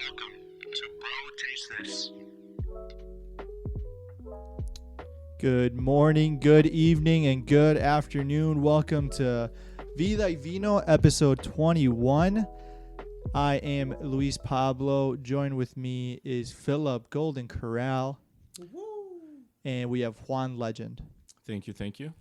Welcome to Bro Taste This. Good morning, good evening, and good afternoon. Welcome to Vida, Vino, episode 21. I am Luis Pablo. Joined with me is Philip Golden Corral. Woo. And we have Juan Legend. Thank you.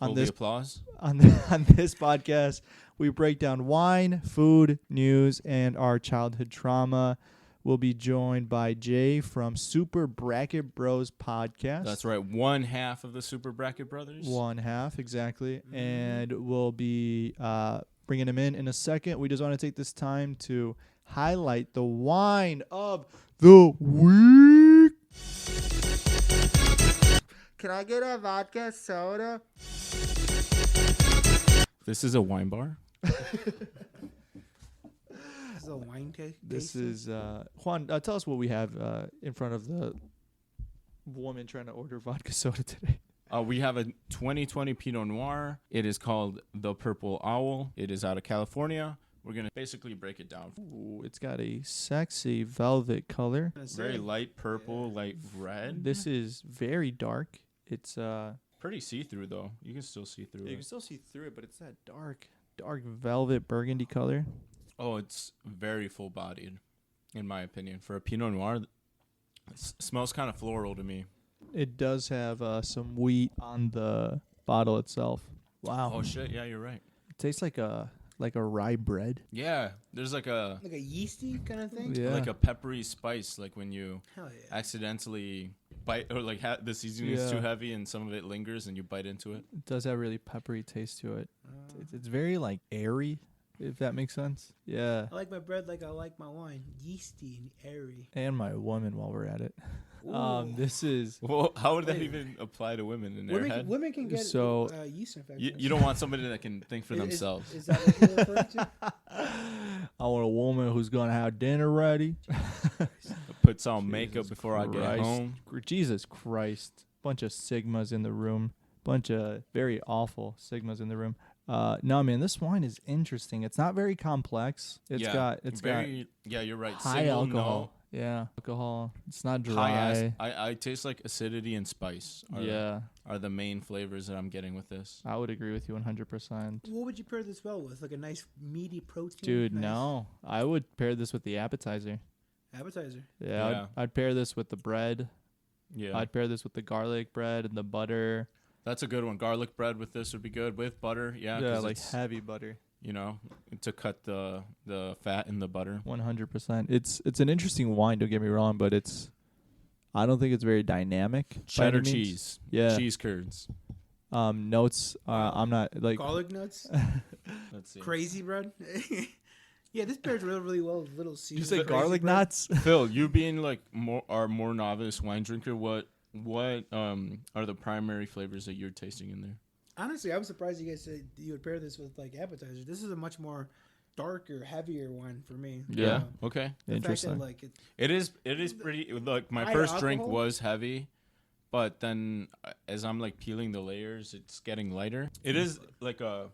On Hold this the applause. on this podcast, we break down wine, food, news, and our childhood trauma. We'll be joined by Jay from Super Bracket Bros podcast. That's right. One half of the Super Bracket Brothers. One half, exactly. And we'll be bringing him in a second. We just want to take this time to highlight the wine of the week. Can I get a vodka soda? This is a wine bar. This is a wine taste. This is Juan. Tell us what we have in front of the woman trying to order vodka soda today. We have a 2020 Pinot Noir. It is called the Purple Owl. It is out of California. We're going to basically break it down. Ooh, it's got a sexy velvet color. Very light purple, light red. This is very dark. It's Pretty see-through, though. You can still see through you it. can still see through it, but it's that dark velvet burgundy color. Oh, it's very full-bodied, in my opinion. For a Pinot Noir, it smells kind of floral to me. It does have some wheat on the bottle itself. Wow. Oh, shit. Yeah, you're right. It tastes like a rye bread. Yeah, there's like a yeasty kind of thing. Yeah. like a peppery spice, like when you Hell yeah. accidentally bite or like the seasoning is too heavy and some of it lingers and you bite into it. It does have a really peppery taste to it. It's very like airy, if that makes sense. Yeah. I like my bread like I like my wine, yeasty and airy. And my woman while we're at it. Ooh. This is Well, how would that even apply to women in their head? Women can get So- yeast infections. You don't want somebody that can think for themselves. Is that what you're referring to? I want a woman who's gonna have dinner ready. Puts on makeup before I get Christ. home. Jesus Christ. Bunch of sigmas in the room. Bunch of very awful sigmas in the room. No, man, this wine is interesting. It's not very complex. It's got yeah, you're right. high Single alcohol. Yeah, alcohol. It's not note, high dry. I taste like acidity and spice. Are the main flavors that I'm getting with this. I would agree with you 100%. What would you pair this well with? Like a nice meaty protein? Dude, nice no. I would pair this with the appetizer. Appetizer. Yeah, Yeah. I'd pair this with the bread. Yeah, I'd pair this with the garlic bread and the butter. that's a good one. Garlic bread with this would be good with butter. Yeah, Yeah, 'cause like it's, heavy butter. to cut the fat in the butter. 100%. It's an interesting wine, don't get me wrong, but I don't think it's very dynamic. by any Cheddar means. cheese. Yeah. Cheese curds. Notes. I'm not like. Garlic nuts. Let's see. Crazy bread. Yeah, this pairs really, really well with little seasoning. You say Crazy garlic bread. nuts? Phil, you being like more novice wine drinker, what are the primary flavors that you're tasting in there? Honestly, I was surprised you guys said you would pair this with like appetizer. This is a much more darker, heavier wine for me. Yeah. Okay. The fact Interesting. that, like, It is pretty. Like my High first drink alcohol? was heavy, but then as I'm like peeling the layers, it's getting lighter. It is like a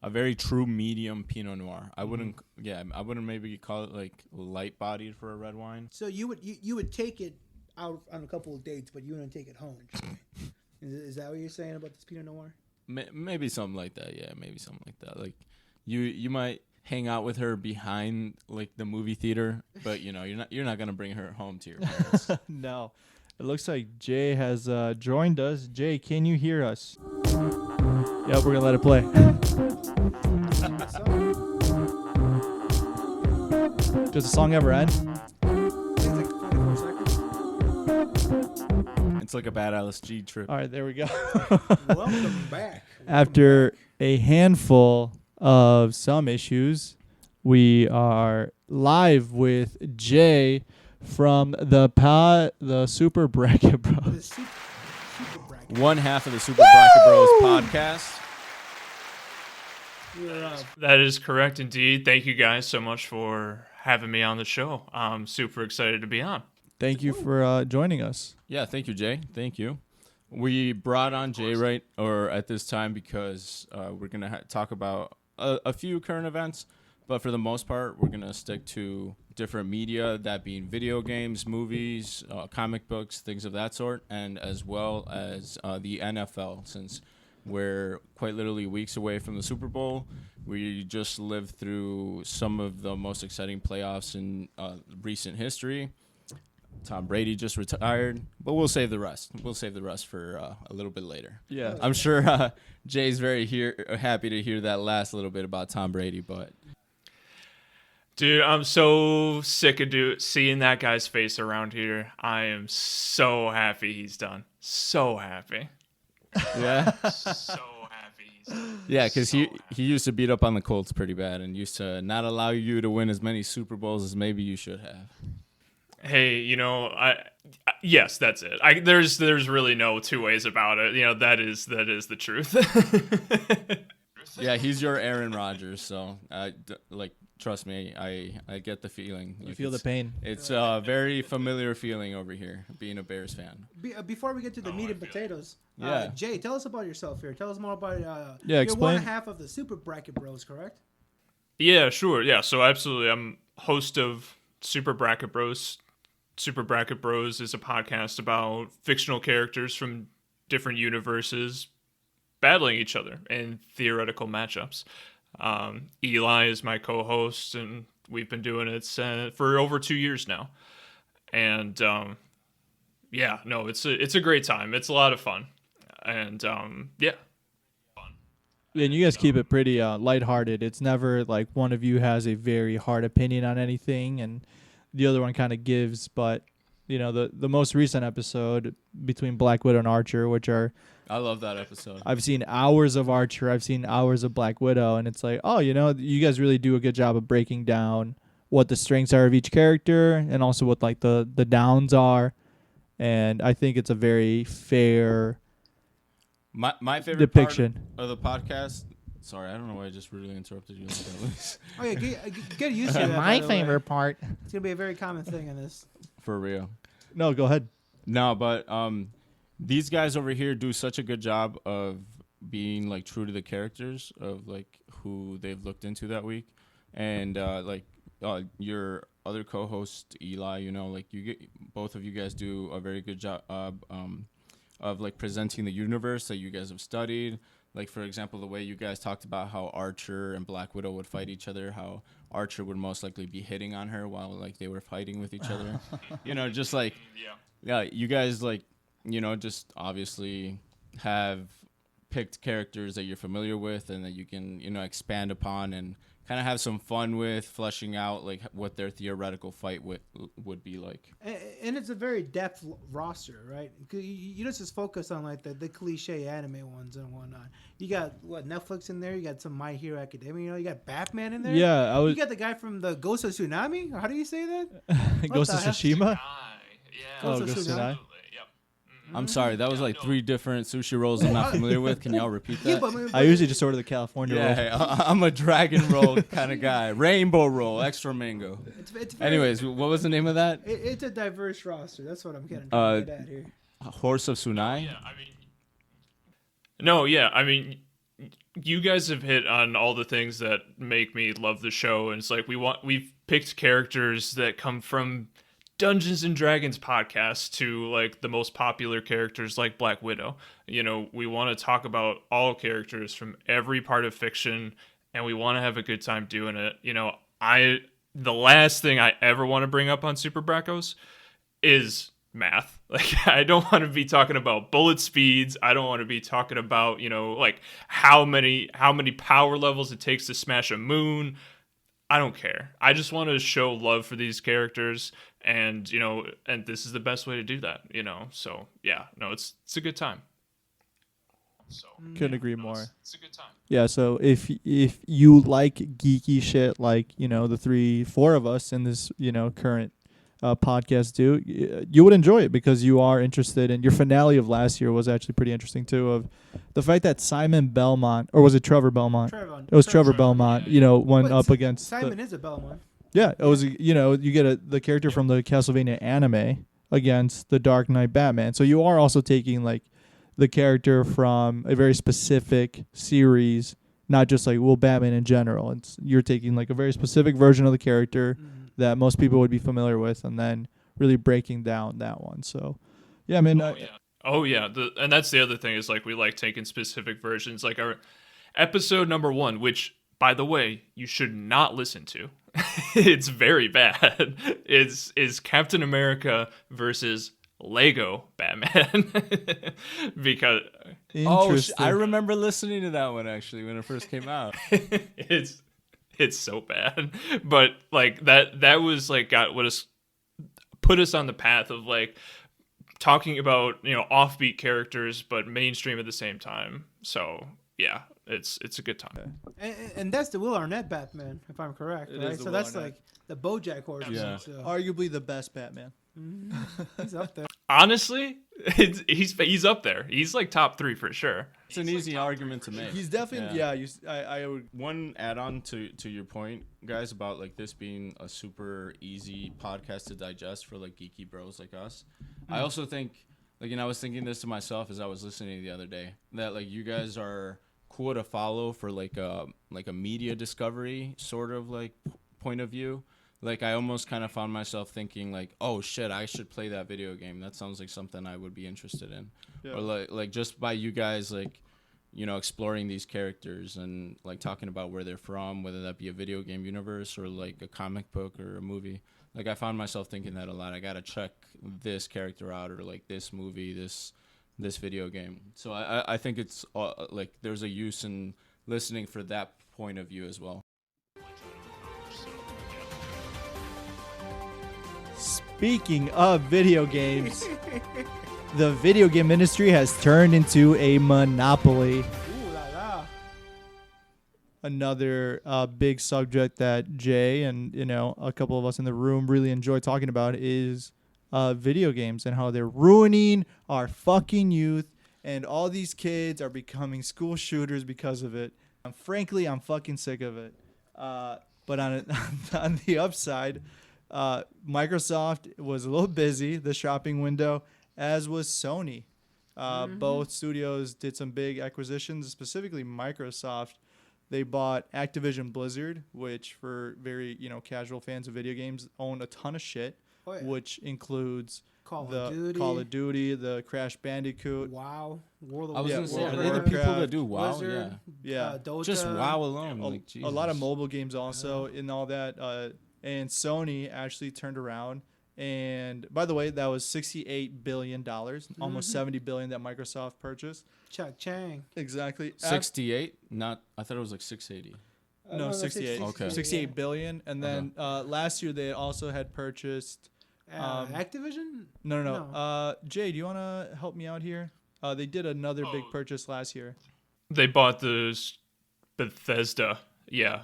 very true medium Pinot Noir. I wouldn't. Yeah, I wouldn't maybe call it like light bodied for a red wine. so you would take it out on a couple of dates, but you wouldn't take it home. Is that what you're saying about this Pinot Noir? Maybe something like that. Yeah, maybe something like that. Like you might hang out with her behind like the movie theater, but you're not gonna bring her home to your parents. No. It looks like Jay has joined us. Jay, can you hear us? Yep, we're gonna let it play. Does the song ever end? It's like 24 seconds. It's like a bad LSG trip. All right, there we go. Welcome back. After a handful of some issues, we are live with Jay from the Super Bracket The Bros. super bracket. One half of the Super Bracket Bros podcast. We're, That is correct indeed. Thank you guys so much for having me on the show. I'm super excited to be on. Thank you for joining us. Yeah, thank you, Jay. Thank you. We brought on Jay at this time because we're gonna talk about a few current events, But for the most part, we're going to stick to different media, that being video games, movies, comic books, things of that sort, and as well as the NFL, since we're quite literally weeks away from the Super Bowl. We just lived through some of the most exciting playoffs in recent history. Tom Brady just retired, but we'll save the rest. We'll save the rest for a little bit later. Yeah. I'm sure Jay's very happy to hear that last little bit about Tom Brady, but... Dude, I'm so sick of seeing that guy's face around here. I am so happy he's done. So happy. Yeah? So happy he's done. Yeah, because So he happy. used to beat up on the Colts pretty bad and used to not allow you to win as many Super Bowls as maybe you should have. Hey, yes, that's it. There's really no two ways about it. That is the truth. Yeah, he's your Aaron Rodgers, so trust me, I get the feeling. You feel the pain. It's a very familiar feeling over here, being a Bears fan. Before we get to the meat and potatoes, Yeah. Jay, tell us about yourself here. Tell us more about Yeah, you're explain. one half of the Super Bracket Bros, correct? Yeah, sure. Yeah, so absolutely. I'm host of Super Bracket Bros. Super Bracket Bros is a podcast about fictional characters from different universes battling each other in theoretical matchups. Eli is my co-host, and we've been doing it for over 2 years now. And it's a great time. It's a lot of fun, and yeah. And you guys keep it pretty lighthearted. It's never like one of you has a very hard opinion on anything and the other one kind of gives. But, the most recent episode between Black Widow and Archer, which are... I love that episode. I've seen hours of Archer. I've seen hours of Black Widow. And it's like, you guys really do a good job of breaking down what the strengths are of each character and also what like the downs are. And I think it's a very fair... My favorite depiction part of the podcast. Sorry, I don't know why I just really interrupted you like that, Luis. Oh yeah, get used to that. my by the favorite way. part. It's gonna be a very common thing in this. For real. No, go ahead. No, but these guys over here do such a good job of being like true to the characters of like who they've looked into that week, and your other co-host Eli, both of you guys do a very good job of like presenting the universe that you guys have studied. Like, for example, the way you guys talked about how Archer and Black Widow would fight each other, how Archer would most likely be hitting on her while like they were fighting with each other. Just like, yeah, you guys like, just obviously have picked characters that you're familiar with and that you can, expand upon and kind of have some fun with fleshing out like what their theoretical fight would be like. And it's a very depth roster, right? You don't just focus on like the cliche anime ones and whatnot. You got Netflix in there. You got some My Hero Academia. You got Batman in there. Yeah, You got the guy from the Ghost of Tsunami. Or how do you say that? Ghost of the hell? Tsushima. Yeah. Oh, Ghost of Ghost of Tsunami. Tsunami. Yep. I'm sorry, that was like 3 different sushi rolls I'm not familiar with. Can y'all repeat Yeah, that? but I usually just order the California roll. Yeah, I'm a dragon roll kind of guy. Rainbow roll, extra mango. it's very, Anyways, what was the name of that? it's a diverse roster. That's what I'm getting Uh, to get at here. Horse of Sunai? I mean, you guys have hit on all the things that make me love the show, and it's like we've picked characters that come from Dungeons and Dragons podcast to like the most popular characters like Black Widow. We want to talk about all characters from every part of fiction, and we want to have a good time doing it. The last thing I ever want to bring up on Super Bracos is math. Like, I don't want to be talking about bullet speeds. I don't want to be talking about, like how many power levels it takes to smash a moon. I don't care. I just want to show love for these characters, and and this is the best way to do that. So yeah, no, it's a good time. So Couldn't agree more. It's a good time. Yeah, so if you like geeky shit like, the 3-4 of us in this, current podcast do, you would enjoy it because you are interested. And your finale of last year was actually pretty interesting too, of the fact that Simon Belmont, or was it Trevor Belmont? It was Trevor Belmont, went Wait, up against Simon is a Belmont. Yeah, it was, you get the character from the Castlevania anime against the Dark Knight Batman. So you are also taking like the character from a very specific series, not just like Batman in general. You're taking like a very specific version of the character that most people would be familiar with, and then really breaking down that one. So, yeah, I mean, Oh yeah, and that's the other thing is like we like taking specific versions. Like our episode number 1, which by the way you should not listen to. It's very bad. Is Captain America versus Lego Batman because I remember listening to that one actually when it first came out. it's so bad, but like that was like put us on the path of like talking about offbeat characters but mainstream at the same time. So yeah, it's a good time. And that's the Will Arnett Batman, if I'm correct, right? So that's Arnett. like the BoJack Horseman. Yeah. So. arguably the best Batman. He's up there. Honestly, he's up there. He's like top 3 for sure. It's an easy argument to make. He's definitely I would. One add-on to your point, guys, about like this being a super easy podcast to digest for like geeky bros like us. I also think, like, I was thinking this to myself as I was listening the other day, that like you guys are cool to follow for like a media discovery sort of like point of view. Like I almost kind of found myself thinking like, oh shit, I should play that video game. That sounds like something I would be interested in. Yeah. Or like just by you guys like, exploring these characters and like talking about where they're from, whether that be a video game universe or like a comic book or a movie. Like I found myself thinking that a lot. I gotta check this character out or like this movie, this video game. So I think it's like there's a use in listening for that point of view as well. Speaking of video games, the video game industry has turned into a monopoly. Ooh la la. Another big subject that Jay and a couple of us in the room really enjoy talking about is video games and how they're ruining our fucking youth, and all these kids are becoming school shooters because of it. Frankly, I'm fucking sick of it. But on the upside, Microsoft was a little busy, the shopping window, as was Sony. Both studios did some big acquisitions, specifically Microsoft. They bought Activision Blizzard, which for very, casual fans of video games own a ton of shit, which includes Call of Duty, the Crash Bandicoot. WoW. World of I was yeah, going to say, World are of they the people Warcraft, that do WoW? Blizzard, Yeah. Dota, Just WoW alone. Like, A lot of Jesus. mobile games also and all that. And Sony actually turned around. And by the way, that was $68 billion, almost $70 billion that Microsoft purchased. Chuck Chang. Exactly. 68? I thought it was like 680. No, 68. Okay. 68 billion. And then last year they also had purchased Activision? No. Jay, do you want to help me out here? They did another big purchase last year. They bought this Bethesda. Yeah.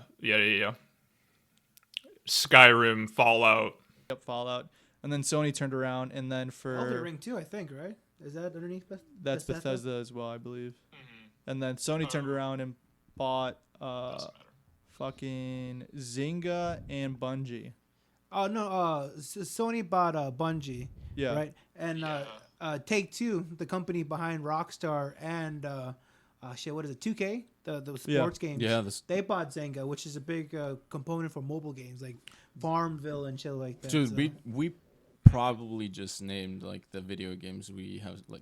Skyrim, Fallout. Yep, Fallout. And then Sony turned around, and then for Elden Ring too, I think, right? Is that underneath that's Bethesda as well, I believe. And then Sony turned around and bought fucking Zynga and Bungie. Oh no, Sony bought Bungie. Yeah. Right. And Take-Two, the company behind Rockstar and what is it? 2K, the sports games. Yeah. They bought Zynga, which is a big component for mobile games like Farmville and shit like that. Dude, so. we probably just named like the video games we have like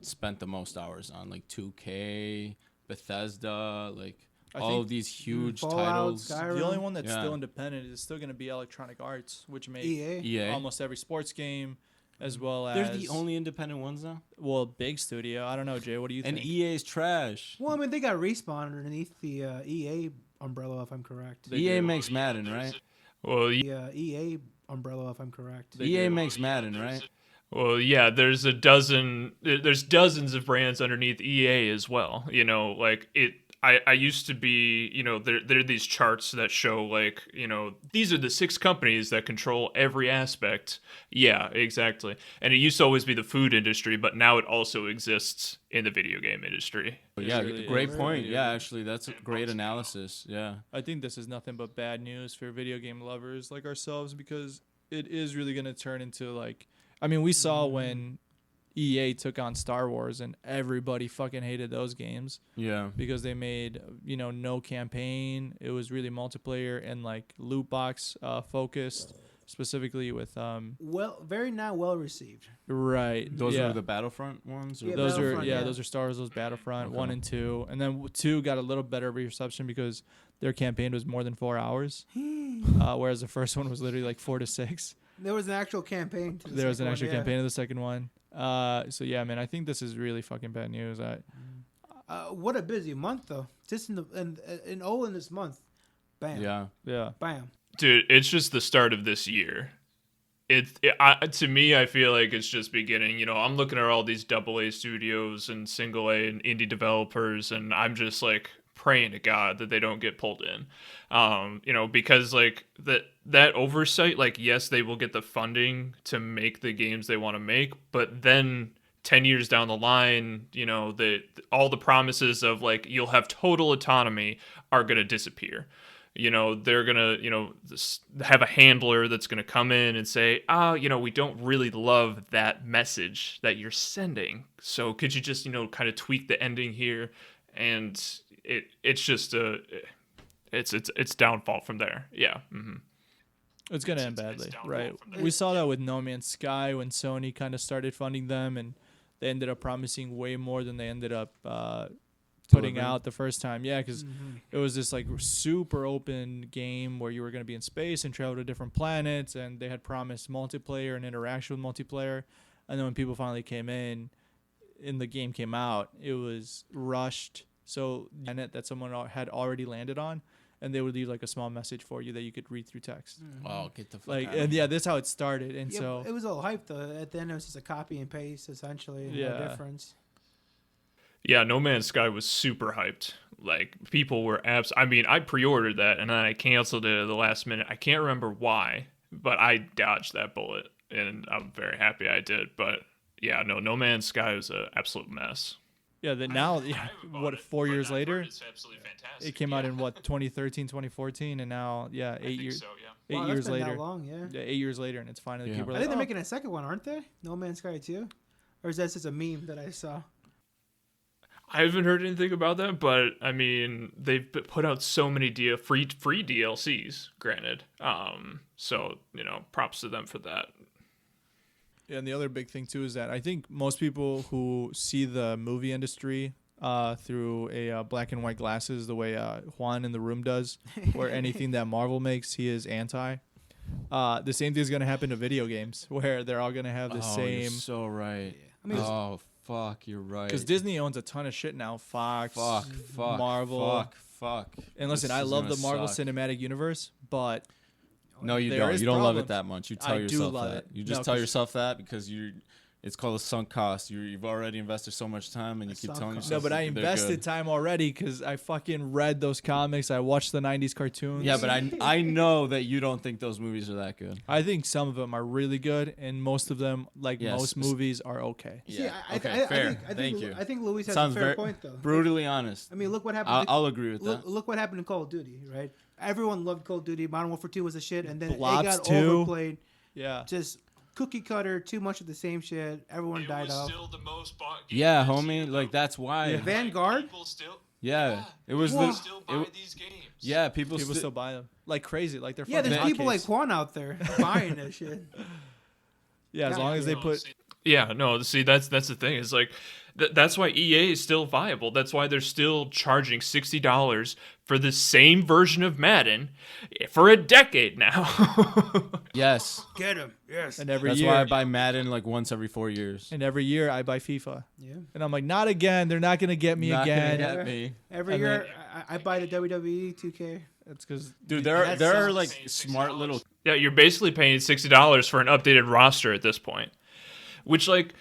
spent the most hours on, like 2K, Bethesda, like all of these huge Fallout, titles. Skyrim. The only one that's still independent is still going to be Electronic Arts, which made EA. almost every sports game, as well as They're the only independent ones now. well, big studio. I don't know, Jay. What do you And think? EA's trash. Well, I mean, they got Respawn underneath the EA umbrella, if I'm correct. EA makes Madden, right? Well, The EA umbrella, if I'm correct. EA makes Madden, right? Well, yeah, there's dozens of brands underneath EA as well. Like it. I used to be, there are these charts that show like, these are the 6 companies that control every aspect. Yeah, exactly. And it used to always be the food industry, but now it also exists in the video game industry. Yeah, really great is. point. Yeah, actually, that's a great analysis. Yeah. I think this is nothing but bad news for video game lovers like ourselves, because it is really going to turn into like, I mean, we saw when EA took on Star Wars, and everybody fucking hated those games Yeah. because they made, no campaign. It was really multiplayer and like loot box focused, specifically with Very not well received. right. Those yeah. were the Battlefront ones? Or Yeah, Those are Battlefront, yeah. those are Star Wars, those Battlefront Okay. 1 and 2, and then 2 got a little better reception because their campaign was more than 4 hours, whereas the first one was literally like 4 to 6. There was an actual campaign. To the There was an second actual one, yeah. campaign of the second one. So yeah, man, I think this is really fucking bad news. What a busy month though. Just in this month, bam, Yeah. bam. Dude, it's just the start of this year. To me, I feel like it's just beginning. I'm looking at all these AA studios and single A and indie developers, and I'm just like praying to God that they don't get pulled in. Because like that oversight, like yes, they will get the funding to make the games they want to make, but then 10 years down the line, all the promises of like you'll have total autonomy are gonna disappear. They're gonna have a handler that's gonna come in and say, we don't really love that message that you're sending, so could you just kind of tweak the ending here, and it's just it's downfall from there. Yeah. Mm-hmm. It's gonna end badly, downfall right? from there. We saw that with No Man's Sky when Sony kind of started funding them, and they ended up promising way more than they ended up putting Delivering. out the first time. Yeah, because it was this like super open game where you were gonna be in space and travel to different planets, and they had promised multiplayer and interaction with multiplayer, and then when people finally came in, and the game came out, it was rushed. So planet that someone had already landed on, and they would leave like a small message for you that you could read through text. Wow, get the fuck Like, out and yeah, that's how it started. And Yeah, so it was all hype though. At the end, it was just a copy and paste essentially. Yeah. No difference. Yeah, No Man's Sky was super hyped. Like, people were I pre-ordered that, and then I canceled it at the last minute. I can't remember why, but I dodged that bullet, and I'm very happy I did. But, yeah, No Man's Sky was an absolute mess. yeah, that now, yeah, what, 4 years later, It's absolutely fantastic. it came out in what, 2013, 2014, and now, yeah, 8 years, So, yeah. 8 Wow, years that's been later. that long, yeah. Yeah, 8 years later, and it's finally Yeah. people are I like, think they're oh, making a second one, aren't they? No Man's Sky 2? Or is that just a meme that I saw? I haven't heard anything about that, but I mean, they've put out so many free DLCs, granted. So props to them for that. Yeah, and the other big thing too is that I think most people who see the movie industry through a black and white glasses, the way Juan in the room does, or anything that Marvel makes, he is anti. The same thing is going to happen to video games, where they're all going to have the You're same. so right. I mean, Oh, fuck, you're right. Because Disney owns a ton of shit now. Fox, Marvel. Fuck. And listen, This I is love gonna the Marvel suck. Cinematic Universe, but No, you There don't. is You don't love problems. it that much. You tell I do yourself love that. it. You just No, tell 'cause- yourself that because it's called a sunk cost. You've already invested so much time, and you keep sunk telling cost. yourself. no, but I that they're invested good. time already because I fucking read those comics. I watched the 90s cartoons. Yeah, but I know that you don't think those movies are that good. I think some of them are really good, and most of them, like Yes. most movies, are okay. See, Yeah. I Okay. Fair. I Thank think, you. I think Luis has Sounds a fair very point, though. brutally honest. I mean, look what happened. I'll agree with that. Look what happened in Call of Duty, right? Everyone loved Call of Duty. Modern Warfare 2 was a shit, and then it Blobs got 2. overplayed. Yeah. Just cookie cutter, too much of the same shit. Everyone died off. the most bought game Yeah, this homie. year, Like though. that's why. Yeah, Vanguard. People still, Yeah, it was Wow. the. still it buy w- these games. yeah, people People sti- still buy them like crazy, like they're Yeah, fucking there's people like hotcakes. Juan out there buying that shit. Yeah, as long as they No, put. see- Yeah, no, see that's the thing. It's like that's why EA is still viable. That's why they're still charging $60 for the same version of Madden for a decade now. Yes, Get him. Yes. And every that's year, why I buy Madden like once every 4 years. and every year I buy FIFA, Yeah. and I'm like, not again. They're not gonna get me Not gonna again. get me. Every And year, I buy the WWE 2K. That's because Dude, That there are sucks. like smart little. Yeah, you're basically paying $60 for an updated roster at this point. Which, like,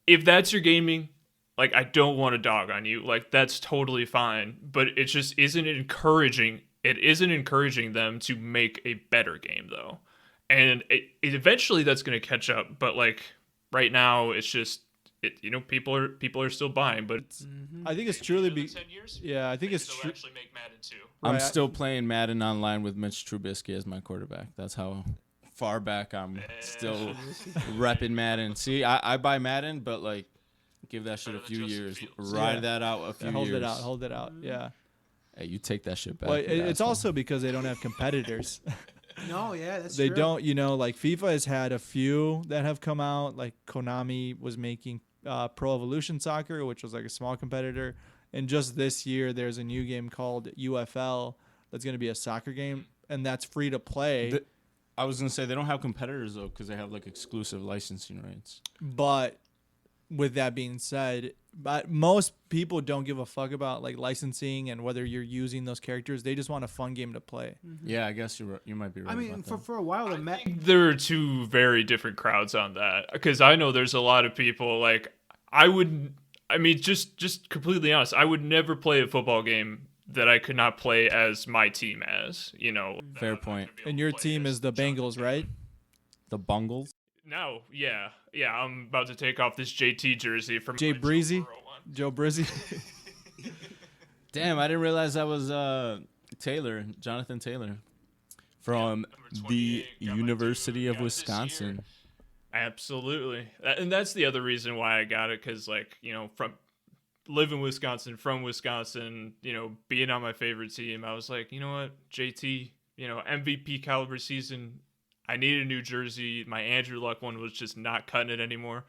if that's your gaming, like, I don't want to dog on you. Like, that's totally fine. But it just isn't encouraging. It isn't encouraging them to make a better game, though. And it eventually that's going to catch up. But, like, right now, it's just, people are still buying. But I think it's truly in 10 years, yeah. I think it's they'll true. actually make Madden 2. I'm Right, still playing Madden online with Mitch Trubisky as my quarterback. That's how far back I'm still repping Madden. See, I buy Madden, but like give that shit a few years. Ride that out a few years. Hold it out. Yeah. Hey, you take that shit back. Well, it's also because they don't have competitors. No, yeah, that's They true. don't, like FIFA has had a few that have come out. Like Konami was making Pro Evolution Soccer, which was like a small competitor. And just this year, there's a new game called UFL that's going to be a soccer game, and that's free to play. I was going to say they don't have competitors, though, because they have like exclusive licensing rights. But with that being said, but most people don't give a fuck about like licensing and whether you're using those characters. They just want a fun game to play. Yeah, I guess you might be right. I mean, about that. for a while, There are two very different crowds on that, because I know there's a lot of people like just completely honest, I would never play a football game that I could not play as my team as, Fair point. And your team is the Bengals, right? The Bungles. No, yeah, I'm about to take off this JT jersey from Jay my Breezy? Joe Burrow one. Joe Brizzy. Damn, I didn't realize that was Jonathan Taylor, from the 28, got my University dude, of this Wisconsin. year. Absolutely, and that's the other reason why I got it, because from live in Wisconsin, from Wisconsin, being on my favorite team, I was like, you know what, JT, MVP caliber season. I needed a new jersey. My Andrew Luck one was just not cutting it anymore.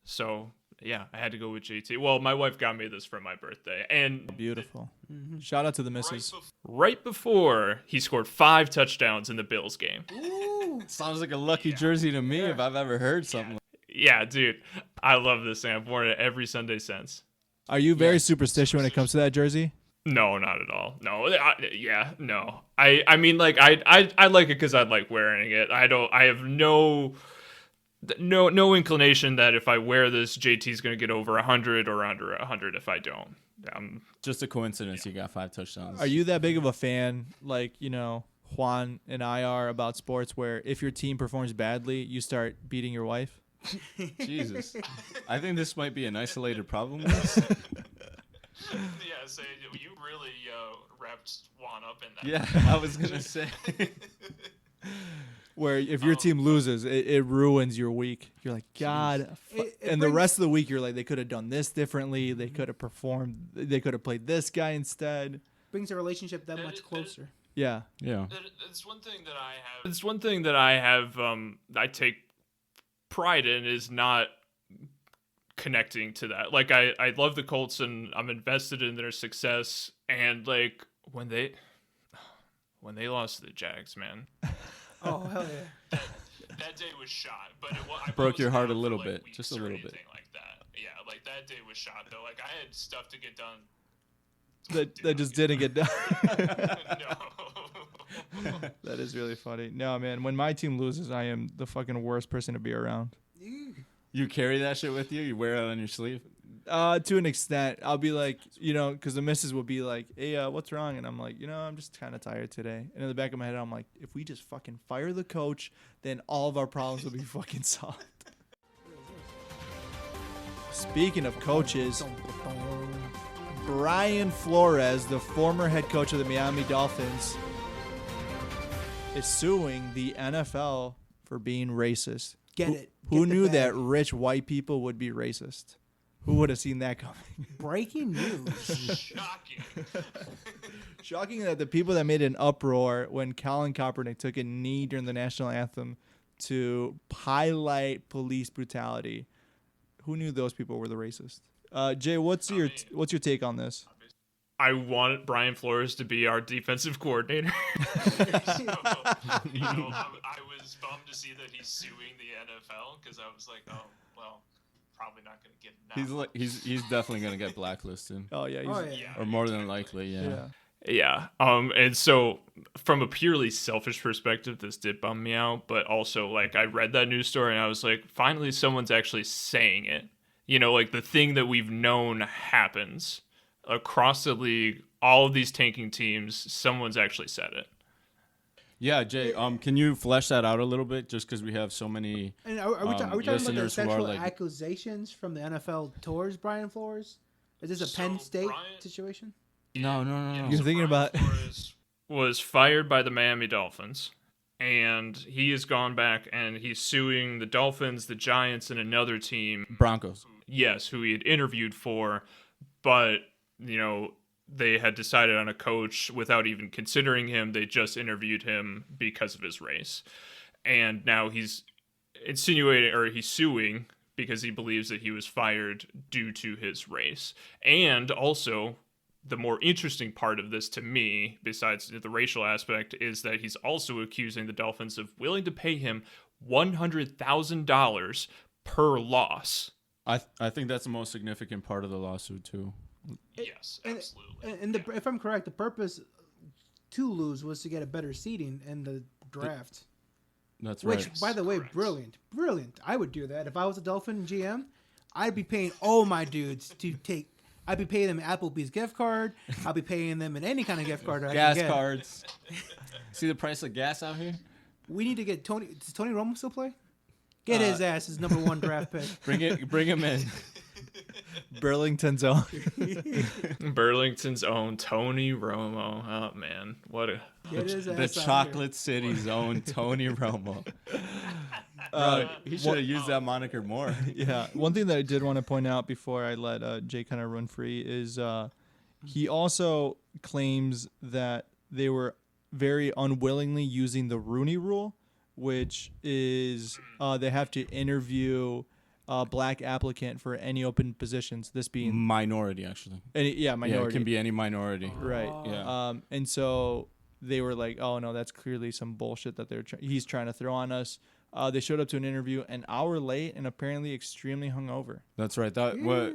So, yeah, I had to go with JT. Well, my wife got me this for my birthday. And Beautiful. Shout out to the missus. right before he scored 5 touchdowns in the Bills game. Sounds like a lucky jersey to me if I've ever heard something. Yeah, dude. I love this thing. I've worn it every Sunday since. Are you very superstitious when it comes to that jersey? No, not at all. No, no. I mean, like, I like it because I like wearing it. I have no inclination that if I wear this, JT's going to get over 100 or under 100 if I don't. Just a coincidence you got 5 touchdowns. Are you that big of a fan, like, Juan and I are, about sports, where if your team performs badly, you start beating your wife? Jesus. I think this might be an isolated problem. Yeah, so you really wrapped Juan up in that. Yeah, I was going to say. Where if your team loses, it ruins your week. You're like, God. And the rest of the week, you're like, they could have done this differently. They could have performed. They could have played this guy instead. Brings the relationship that much closer. Yeah. Yeah. It's one thing that I have. It's one thing that I have. I take pride in is not connecting to that. Like I love the Colts and I'm invested in their success. And like when they lost to the Jags, man. Oh hell yeah! That day was shot, but I Broke your heart a down little for, bit, weeks just a or little bit. anything like that. Yeah, like that day was shot though. Like I had stuff to get done. That just didn't get done. No. That is really funny. No, man. When my team loses, I am the fucking worst person to be around. You carry that shit with you? You wear it on your sleeve? To an extent. I'll be like, because the missus will be like, hey, what's wrong? And I'm like, I'm just kind of tired today. And in the back of my head, I'm like, if we just fucking fire the coach, then all of our problems will be fucking solved. Speaking of coaches, Brian Flores, the former head coach of the Miami Dolphins, is suing the NFL for being racist. Who knew that rich white people would be racist? Who would have seen that coming? Breaking news. Shocking. Shocking that the people that made an uproar when Colin Kaepernick took a knee during the national anthem to highlight police brutality. Who knew those people were the racist? Jay, what's your take on this? I want Brian Flores to be our defensive coordinator. I was bummed to see that he's suing the NFL because I was like, oh well, probably not going to get. He's definitely going to get blacklisted. Oh yeah, Or more than likely, yeah. Yeah. And so from a purely selfish perspective, this did bum me out. But also, like, I read that news story and I was like, finally, someone's actually saying it. Like the thing that we've known happens across the league, all of these tanking teams, someone's actually said it. Yeah, Jay, can you flesh that out a little bit just because we have so many And are we talking about the listeners who are sexual like... accusations from the NFL towards Brian Flores? Is this a Penn State situation? No. You're thinking about... Flores was fired by the Miami Dolphins. and he has gone back and he's suing the Dolphins, the Giants, and another team. Broncos. Yes, who he had interviewed for, but they had decided on a coach without even considering him. They just interviewed him because of his race, and now he's suing because he believes that he was fired due to his race. And also, the more interesting part of this to me, besides the racial aspect, is that he's also accusing the Dolphins of willing to pay him $100,000 per loss. I think that's the most significant part of the lawsuit too. Yes, absolutely. And if I'm correct, the purpose to lose was to get a better seeding in the draft. That's right. Which, by the way, brilliant. I would do that if I was a Dolphin GM. I'd be paying all my dudes to take. I'd be paying them an Applebee's gift card. I'll be paying them in any kind of gift card I gas can get. cards. See the price of gas out here? We need to get Tony. Does Tony Romo still play? Get his ass his number 1 draft pick. Bring him in. Burlington's own. Burlington's own Tony Romo. Oh man, what a The Chocolate City's own Tony Romo. He should have used that moniker more. Yeah. One thing that I did want to point out before I let Jay kind of run free is he also claims that they were very unwillingly using the Rooney Rule, which is they have to interview a black applicant for any open positions. This being minority, actually. minority. Yeah, it can be any minority. Right. Yeah. And so they were like, "Oh no, that's clearly some bullshit that he's trying to throw on us." They showed up to an interview an hour late and apparently extremely hungover. That's right. That what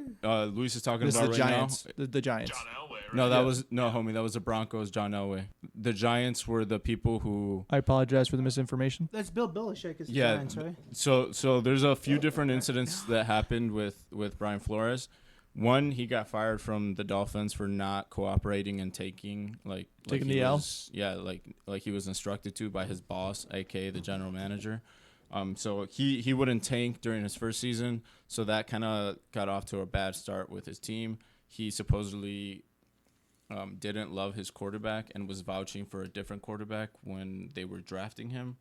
Luis is talking This about is the right Giants. now. The Giants. John Elway, right? No, homie. That was the Broncos. John Elway. The Giants were the people who. I apologize for the misinformation. That's Bill Belichick is the Yeah. Giants, right? So there's a few different incidents that happened with Brian Flores. One, he got fired from the Dolphins for not cooperating and taking the L? Yeah, like he was instructed to by his boss, aka the general manager. So he wouldn't tank during his first season, so that kind of got off to a bad start with his team. He supposedly didn't love his quarterback and was vouching for a different quarterback when they were drafting him,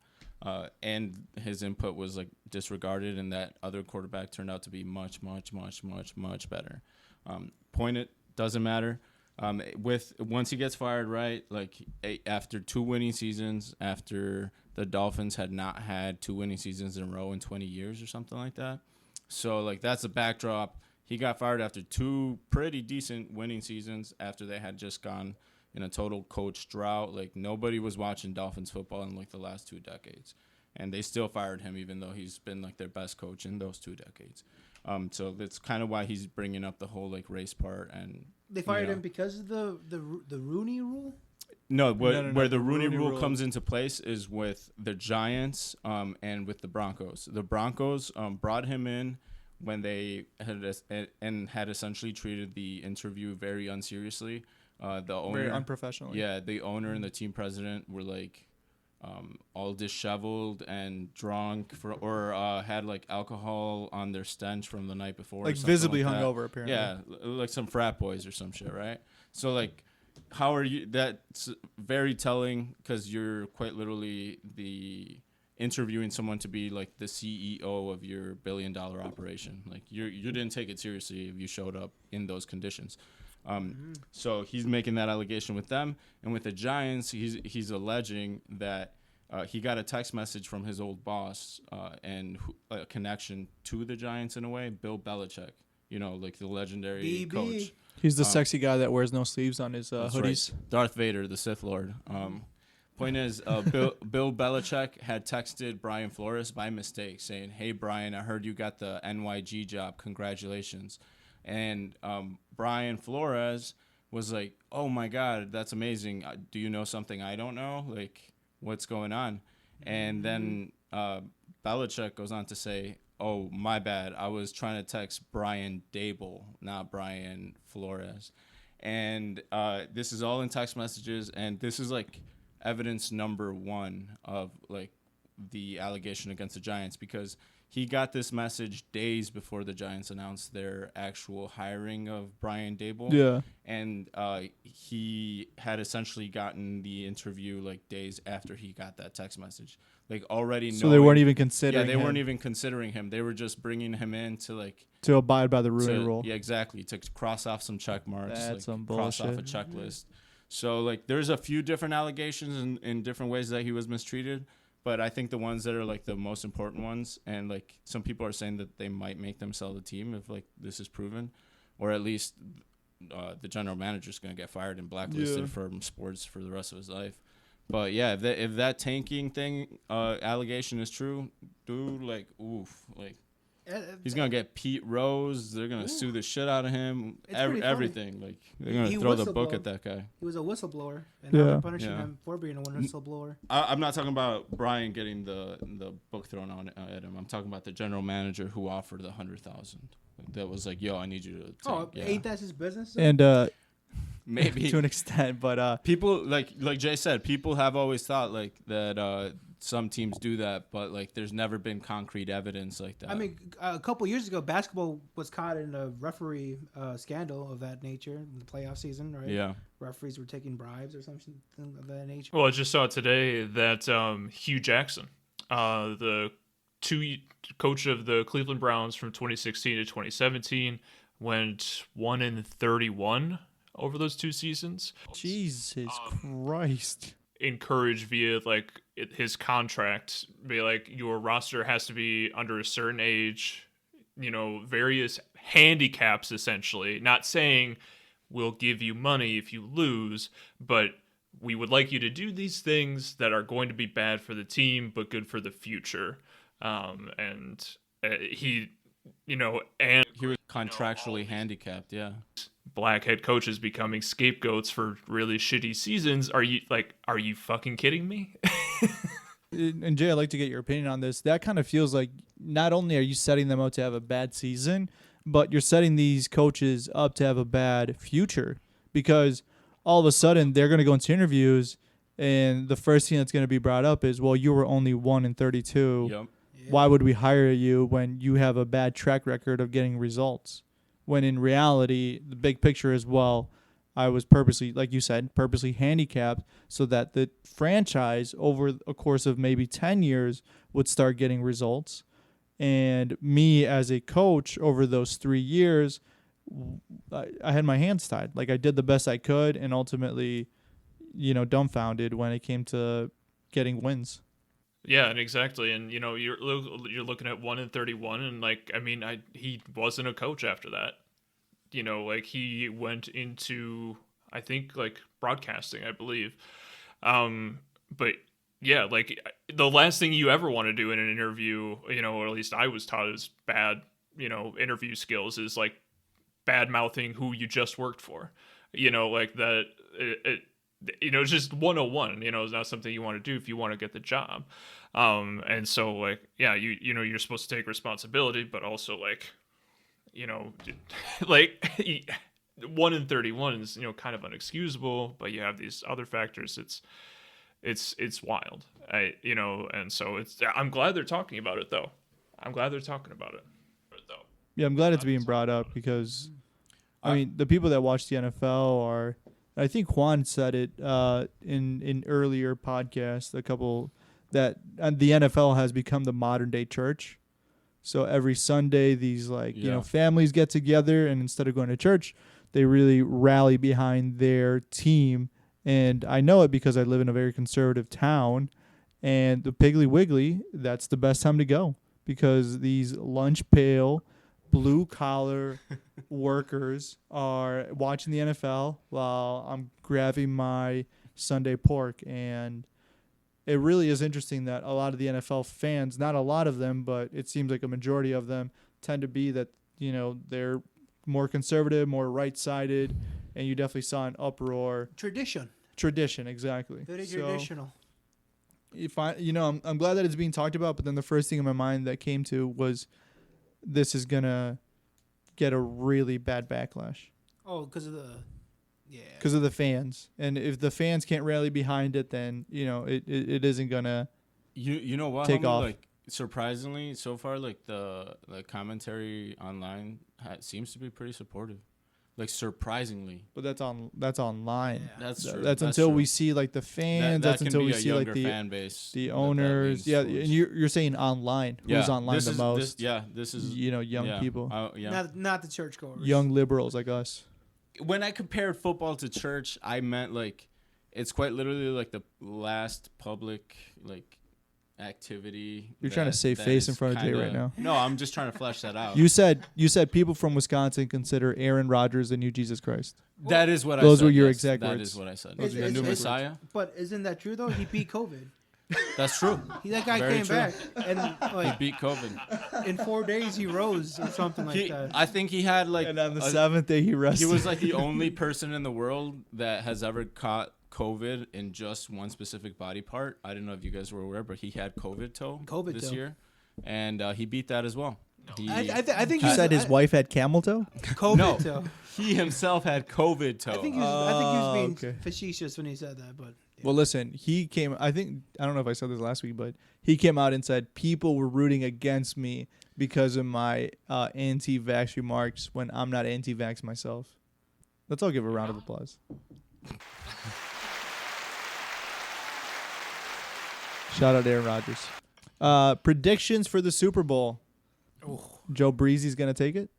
and his input was disregarded, and that other quarterback turned out to be much better. Point it doesn't matter. Once he gets fired, right? After 2 winning seasons, after the Dolphins had not had 2 winning seasons in a row in 20 years or something like that. So that's the backdrop. He got fired after 2 pretty decent winning seasons after they had just gone in a total coach drought. Nobody was watching Dolphins football in the last 2 decades. And they still fired him even though he's been their best coach in those 2 decades. So that's kind of why he's bringing up the whole race part. And They fired him because of the Rooney Rule? No, where the Rooney Rooney rule rule comes into place is with the Giants and with the Broncos. The Broncos brought him in when they had essentially treated the interview very unseriously. The owner, Very unprofessional. Yeah, the owner and the team president were all disheveled and drunk or had alcohol on their stench from the night before. Visibly that. hungover, apparently. Yeah, some frat boys or some shit, right? So how are you? That's very telling because you're quite literally interviewing someone to be the CEO of your $1 billion operation. You didn't take it seriously if you showed up in those conditions. So he's making that allegation with them, and with the Giants, he's alleging that he got a text message from his old boss and a connection to the Giants in a way, Bill Belichick. The legendary coach. He's the sexy guy that wears no sleeves on his hoodies. Right. Darth Vader, the Sith Lord. Point is, Bill Belichick had texted Brian Flores by mistake saying, "Hey, Brian, I heard you got the NYG job. Congratulations." And Brian Flores was like, "Oh, my God, that's amazing. Do you know something I don't know? What's going on?" And then Belichick goes on to say, "Oh, my bad. I was trying to text Brian Dable, not Brian Flores." And this is all in text messages, and this is evidence number 1 of the allegation against the Giants because he got this message days before the Giants announced their actual hiring of Brian Dable. Yeah. And he had essentially gotten the interview like days after he got that text message. Like already So they weren't even considering they him weren't even considering him. They were just bringing him in to like to abide by the Rooney rule. Yeah, exactly. To cross off some check marks. That's like, some cross off a bullshit. checklist. So like there's a few different allegations in different ways that he was mistreated. But I think the ones that are like the most important ones, and like some people are saying that they might make them sell the team if like this is proven, or at least the general manager is going to get fired and blacklisted from sports for the rest of his life. But yeah, if that tanking thing allegation is true, dude, like oof, like he's gonna get Pete Rose. They're gonna sue the shit out of him. Everything, like they're gonna throw the book at that guy. He was a whistleblower, and now they're punishing him for being a whistleblower. I'm not talking about Brian getting the book thrown on at him. I'm talking about the general manager who offered the $100,000. That was like, yo, I need you to. Ain't that his business? And maybe to an extent, but people like Jay said, people have always thought like that. Some teams do that, but like there's never been concrete evidence like that. I mean, a couple years ago, basketball was caught in a referee scandal of that nature in the playoff season, right? Yeah. Referees were taking bribes or something of that nature. Well, I just saw today that Hugh Jackson, the coach of the Cleveland Browns from 2016 to 2017, went 1-31 over those 2 seasons. Jesus Christ. Encourage via like his contract, be like your roster has to be under a certain age, various handicaps essentially. Not saying we'll give you money if you lose, but we would like you to do these things that are going to be bad for the team but good for the future. And he was contractually handicapped, yeah. Black head coaches becoming scapegoats for really shitty seasons. Are you fucking kidding me? And Jay, I'd like to get your opinion on this. That kind of feels like not only are you setting them up to have a bad season, but you're setting these coaches up to have a bad future, because all of a sudden they're going to go into interviews and the first thing that's going to be brought up is, well, you were only 1-32. Yep. Why would we hire you when you have a bad track record of getting results? When in reality, the big picture is, well, I was purposely, like you said, purposely handicapped so that the franchise over a course of maybe 10 years would start getting results. And me as a coach over those 3 years, I had my hands tied. Like I did the best I could and ultimately, dumbfounded when it came to getting wins. Yeah, and exactly, and you're looking at 1-31, and like he wasn't a coach after that. Like he went into I think like broadcasting, I believe. But yeah, like the last thing you ever want to do in an interview, or at least I was taught is bad, interview skills is like bad mouthing who you just worked for. Like that. It's just 101, it's not something you want to do if you want to get the job. And so like, yeah, you're supposed to take responsibility, but also like, like 1-31 is, kind of unexcusable, but you have these other factors. It's wild. And so I'm glad they're talking about it though. Yeah. I'm glad it's being brought up because the people that watch the NFL are, I think Juan said it in earlier podcasts, a couple, that the NFL has become the modern day church. So every Sunday, these families get together, and instead of going to church, they really rally behind their team. And I know it because I live in a very conservative town, and the Piggly Wiggly, that's the best time to go because these lunch pail, blue collar workers are watching the NFL while I'm grabbing my Sunday pork. And it really is interesting that a lot of the NFL fans, not a lot of them, but it seems like a majority of them tend to be that, they're more conservative, more right-sided, and you definitely saw an uproar. Tradition, exactly. very traditional. If I'm glad that it's being talked about, but then the first thing in my mind that came to was this is going to get a really bad backlash. Oh, because of the fans. And if the fans can't rally behind it, then, it isn't going to you know what, take homie? off. Like surprisingly, so far, like the commentary online seems to be pretty supportive. Like surprisingly, But that's online. Yeah. that's true. That's until true. we see like the fans. That that's can until be we a see like younger fan base the that owners. leans Yeah, towards. and you're saying online. Who's online this the is, most? This is young people, Not the churchgoers. young liberals like us. When I compared football to church, I meant like it's quite literally like the last public like activity. You're trying to save face in front of Jay right now. No, I'm just trying to flesh that out. You said people from Wisconsin consider Aaron Rodgers the new Jesus Christ. That is what I said. Those were your exact That words. is what I said. Those are your The new exact words. Messiah. But isn't that true though? He beat COVID. That's true. That guy Very came true. back and He like beat COVID. in 4 days he rose or something like that. I think he had like And on the seventh day, he rested. he was like the only person in the world that has ever caught COVID in just one specific body part. I don't know if you guys were aware, but he had COVID this toe. year, and he beat that as well. He, I think You he's- said his wife had camel toe. COVID No. toe. he himself had COVID toe. I think he was being okay. facetious when he said that, but yeah. Well, listen, he came. I don't know if I said this last week, but he came out and said people were rooting against me because of my anti-vax remarks when I'm not anti-vax myself. Let's all give a round of applause. Shout out Aaron Rodgers. Predictions for the Super Bowl. Joe Breezy's gonna take it.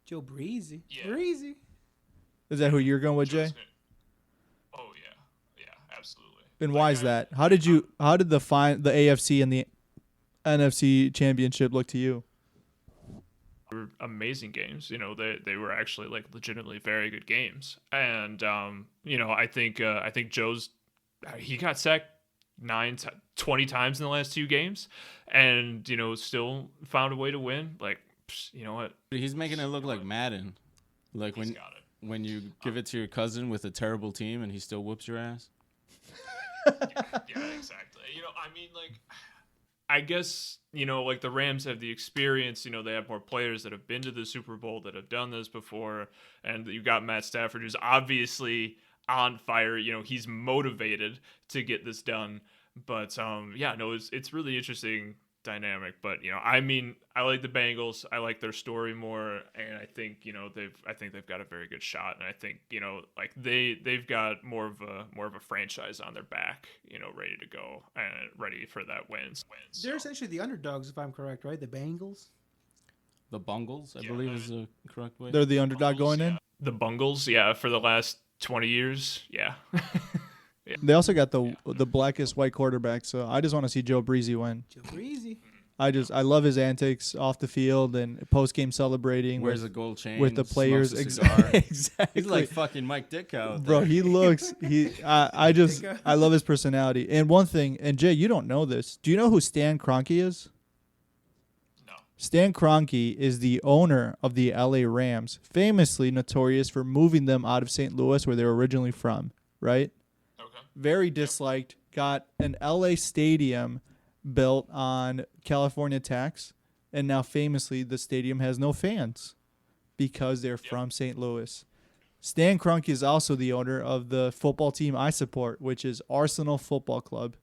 Joe Breezy. Yeah. Breezy. Is that who you're going with, Jay? Oh yeah, absolutely. And why is that? How did the AFC and the NFC championship look to you? They were amazing games. You know, they were actually like legitimately very good games. And you know, I think he got sacked 20 times in the last 2 games, and you know, still found a way to win. Like, you know what? He's making it look like Madden, like He's got it. when you give it to your cousin with a terrible team and he still whoops your ass. Yeah, exactly. You know, I mean, like, I guess, you know, like the Rams have the experience, you know, they have more players that have been to the Super Bowl that have done this before. And you got Matt Stafford, who's obviously on fire. You know, he's motivated to get this done. But, yeah, no, it's really interesting dynamic. But, you know, I mean, I like the Bengals. I like their story more. And I think, you know, they've got a very good shot. And I think, you know, like they've got more of a franchise on their back, you know, ready to go and ready for that wins. They're essentially the underdogs, if I'm correct, right? The Bengals. The Bungles, I believe, is the correct way. They're the underdog going in. The Bungles, yeah, for the last 20 years, yeah. They also got the blackest white quarterback, so I just want to see Joe Breezy win. Joe Breezy. I love his antics off the field and post game celebrating Wears a with, gold chain with the players. smokes a cigar. Exactly. He's like fucking Mike Ditka out Bro, there. he looks I love his personality. And one thing, and Jay, you don't know this. Do you know who Stan Kroenke is? No. Stan Kroenke is the owner of the LA Rams, famously notorious for moving them out of St. Louis where they were originally from, right? Okay. Very disliked, got an LA stadium built on California tax, and now famously the stadium has no fans because they're from St. Louis. Stan Kroenke is also the owner of the football team I support, which is Arsenal Football Club.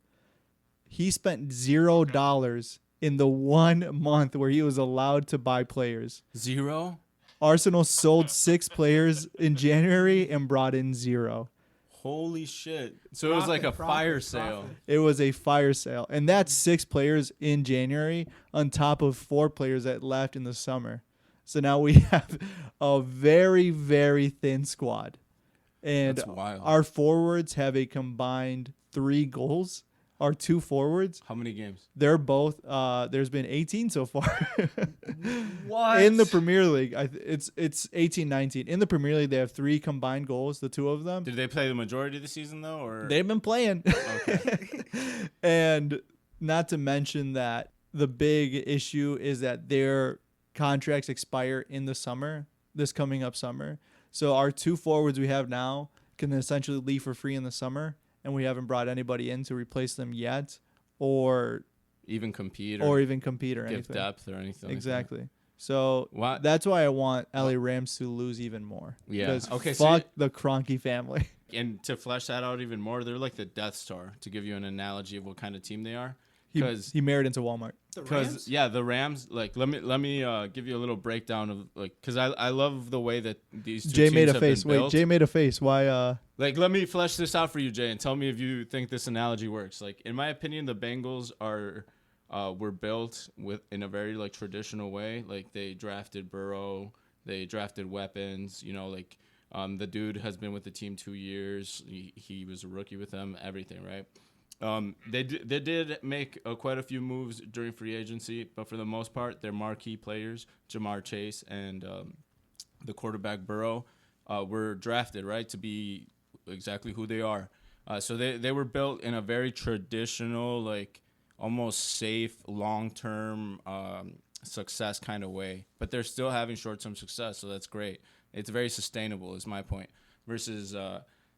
He spent $0 in the 1 month where he was allowed to buy players. 0? Arsenal sold 6 players in January and brought in 0. Holy shit. So it was like a fire sale. It was a fire sale. And that's 6 players in January on top of 4 players that left in the summer. So now we have a very, very thin squad. And That's wild. our forwards have a combined 3 goals. Our 2 forwards, How many games? they're both, there's been 18 so far. What? In the Premier League, it's 18-19. In the Premier League, they have 3 combined goals, the 2 of them. Did they play the majority of the season though, or They've been playing. Okay. And not to mention that the big issue is that their contracts expire in the summer, this coming up summer. So our 2 forwards we have now can essentially leave for free in the summer, and we haven't brought anybody in to replace them yet or even compete even compete or give anything. depth or anything? Exactly. So What? that's why I want LA Rams to lose even more. Yeah. Because Okay, so fuck the Kroenke family. And to flesh that out even more, they're like the Death Star. To give you an analogy of what kind of team they are, He married into Walmart. The Because Rams? the Rams. Like, let me give you a little breakdown of like, because I love the way that these two Jay teams made a have face. been Wait, built. Jay made a face. Why? Like, let me flesh this out for you, Jay, and tell me if you think this analogy works. Like, in my opinion, the Bengals were built in a very like traditional way. Like, they drafted Burrow, they drafted weapons. You know, like the dude has been with the team 2 years. He was a rookie with them. Everything, right? They did make quite a few moves during free agency, but for the most part, their marquee players, Jamar Chase and the quarterback Burrow, were drafted, right, to be exactly who they are. So they were built in a very traditional, like almost safe, long-term success kind of way, but they're still having short-term success, so that's great. It's very sustainable, is my point, versus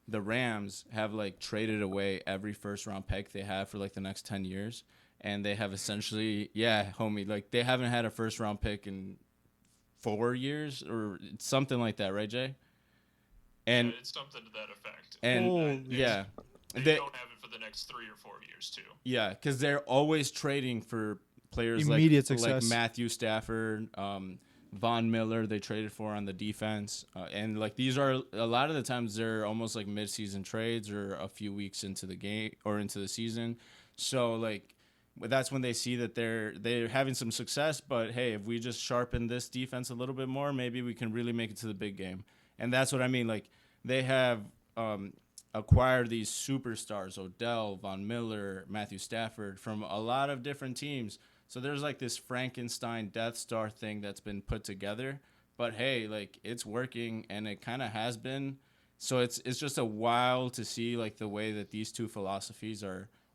the Rams have like traded away every first round pick they have for like the next 10 years. And they have essentially, like they haven't had a first round pick in 4 years or something like that. Right, Jay? And yeah, it's something to that effect. And they don't have it for the next 3 or 4 years too. Yeah. Cause they're always trading for players Immediate like success. Matthew Stafford, Von Miller they traded for on the defense. And like these are a lot of the times they're almost like mid-season trades or a few weeks into the game or into the season. So like that's when they see that they're having some success, but hey, if we just sharpen this defense a little bit more, maybe we can really make it to the big game. And that's what I mean. Like they have acquired these superstars, Odell, Von Miller, Matthew Stafford, from a lot of different teams. So there's like this Frankenstein Death Star thing that's been put together, but hey, like it's working and it kind of has been. So it's just a wild to see like the way that these two philosophies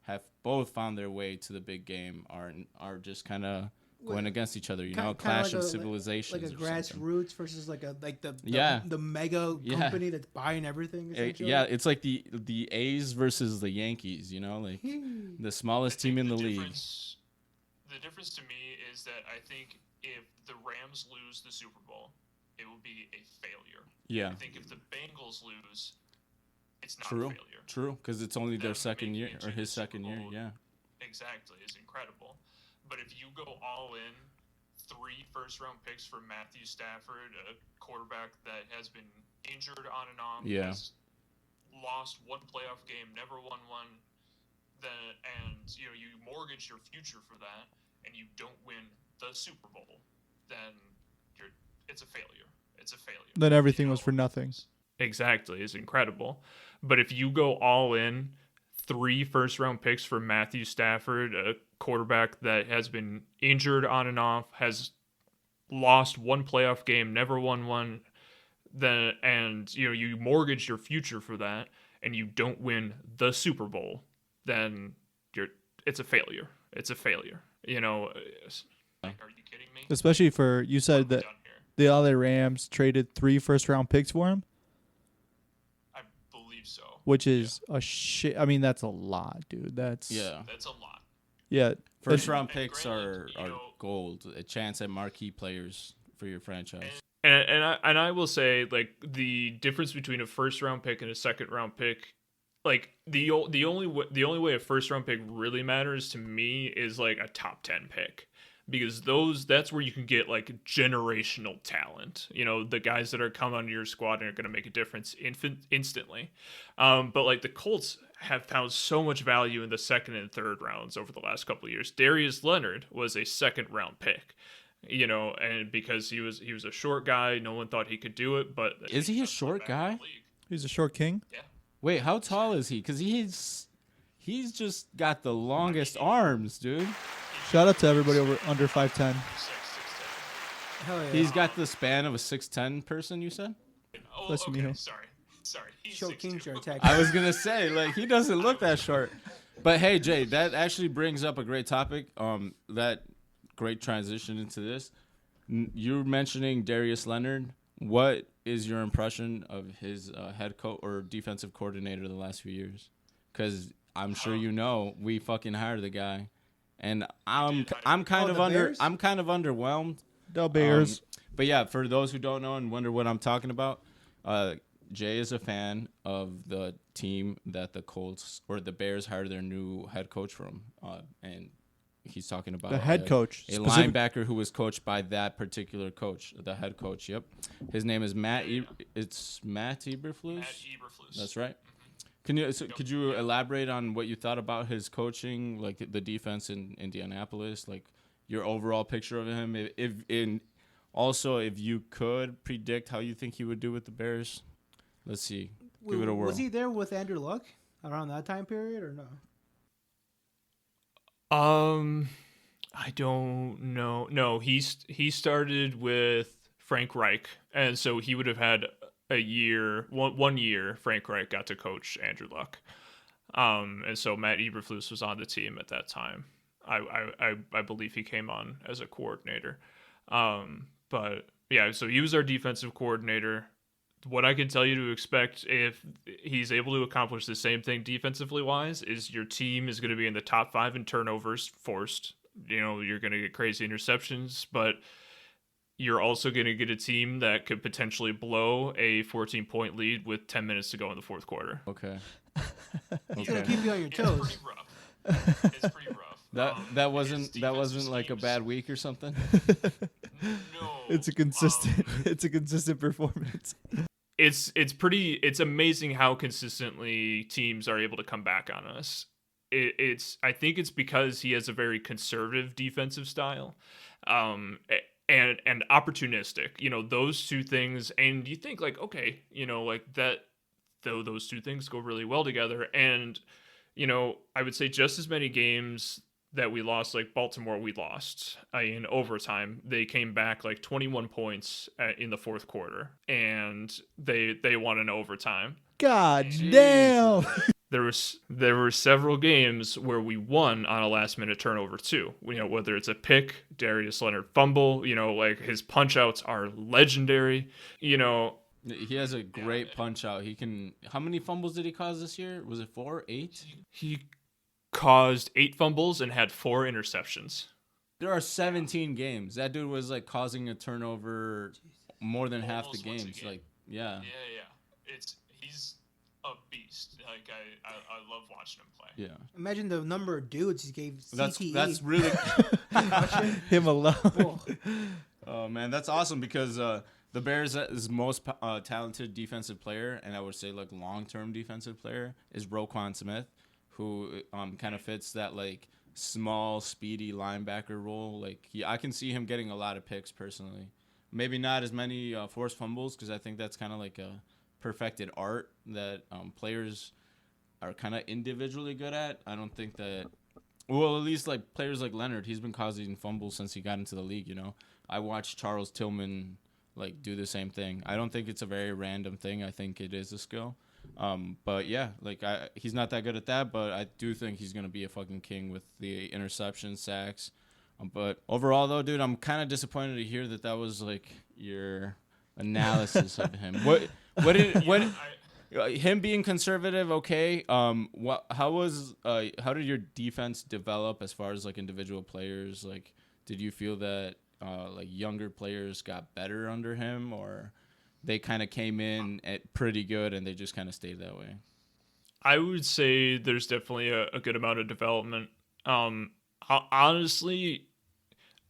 have both found their way to the big game are just kind of going against each other, you know, clash of civilizations. Like a or something. grassroots versus like the mega company that's buying everything. Yeah, it's like the A's versus the Yankees, you know, like the smallest team in the league. The difference to me is that I think if the Rams lose the Super Bowl, it will be a failure. Yeah. I think if the Bengals lose, it's not True. a failure. True, because it's only their second year or his second year. Yeah. Exactly, it's incredible. But if you go all in, 3 first-round picks for Matthew Stafford, a quarterback that has been injured on and off, has lost 1 playoff game, never won one, and you mortgage your future for that, and you don't win the Super Bowl, then it's a failure. It's a failure. Then everything was for nothing. Exactly, it's incredible. But if you go all in, 3 first-round picks for Matthew Stafford, a quarterback that has been injured on and off, has lost 1 playoff game, never won one, and you mortgage your future for that, and you don't win the Super Bowl, then it's a failure. It's a failure. Are you kidding me? Especially for you said that the LA Rams traded 3 first-round picks for him. I believe so. Which is a shit. I mean, that's a lot, dude. That's a lot. Yeah. First round picks are gold. A chance at marquee players for your franchise. And I will say, like, the difference between a first round pick and a second round pick, like the only way a first round pick really matters to me is like a top 10 pick. Because that's where you can get like generational talent. The guys that are coming onto your squad and are going to make a difference instantly. But like the Colts have found so much value in the second and third rounds over the last couple of years. Darius Leonard was a second round pick, and because he was a short guy, no one thought he could do it. But is he a short guy? He's a short king. Yeah. Wait, how tall is he? Because he's just got the longest arms, dude. Shout out to everybody under 5'10". Hell yeah. He's got the span of a 6'10" person, you said? Oh, Bless you, okay. Mijo. Sorry. He's Short 6'2". kings are attacking. I was going to say, like, he doesn't look that short. But, hey, Jay, that actually brings up a great topic, that great transition into this. You're mentioning Darius Leonard. What is your impression of his head coach or defensive coordinator the last few years? Because I'm sure we fucking hired the guy. And I'm kind of underwhelmed. The Bears. But yeah, for those who don't know and wonder what I'm talking about, Jay is a fan of the team that the Colts or the Bears hired their new head coach from. And he's talking about The head coach. a linebacker who was coached by that particular coach, the head coach. Yep, his name is it's Matt Eberflus. Matt Eberflus. That's right. Could you elaborate on what you thought about his coaching, like the defense in Indianapolis, like your overall picture of him? If you could predict how you think he would do with the Bears, let's see. Give it a whirl. Was he there with Andrew Luck around that time period or no? I don't know. No, he started with Frank Reich, and so he would have had a year, one year. Frank Reich got to coach Andrew Luck, and so Matt Eberflus was on the team at that time. I believe he came on as a coordinator, but yeah, so he was our defensive coordinator. What I can tell you to expect if he's able to accomplish the same thing defensively wise is your team is going to be in the top 5 in turnovers forced. You're going to get crazy interceptions, but you're also going to get a team that could potentially blow a 14-point lead with 10 minutes to go in the fourth quarter. Okay. He's gonna keep you on your toes. It's pretty rough. It's pretty rough. That wasn't like a bad week or something. No. It's a consistent performance. It's amazing how consistently teams are able to come back on us. I think it's because he has a very conservative defensive style, and opportunistic. Those two things, and you think like, okay, like that. Though those two things go really well together, and I would say just as many games that we lost, like Baltimore, we lost in overtime. They came back like 21 points in the fourth quarter, and they won in overtime. God damn. There were several games where we won on a last minute turnover too. Whether it's a pick, Darius Leonard fumble, like his punch outs are legendary. He has a great punch out. How many fumbles did he cause this year? Was it 4, 8? He caused 8 fumbles and had 4 interceptions. There are 17 games. That dude was like causing a turnover more than half the games. Like, yeah. He's a beast. Like I love watching him play. Yeah. Imagine the number of dudes he gave CTE. That's really Him alone. Whoa. Oh man, that's awesome because the Bears' most talented defensive player, and I would say like long-term defensive player, is Roquan Smith, who kind of fits that like small, speedy linebacker role. Like I can see him getting a lot of picks personally. Maybe not as many forced fumbles because I think that's kind of like a perfected art that players are kind of individually good at. I don't think that. Well, at least like players like Leonard, he's been causing fumbles since he got into the league. I watched Charles Tillman like do the same thing. I don't think it's a very random thing. I think it is a skill. But yeah, like he's not that good at that, but I do think he's gonna be a fucking king with the interception, sacks. But overall, though, dude, I'm kind of disappointed to hear that was like your analysis of him. Him being conservative, okay. How did your defense develop as far as like individual players? Like, did you feel that like younger players got better under him, or they kind of came in at pretty good and they just kind of stayed that way? I would say there's definitely a good amount of development. Honestly,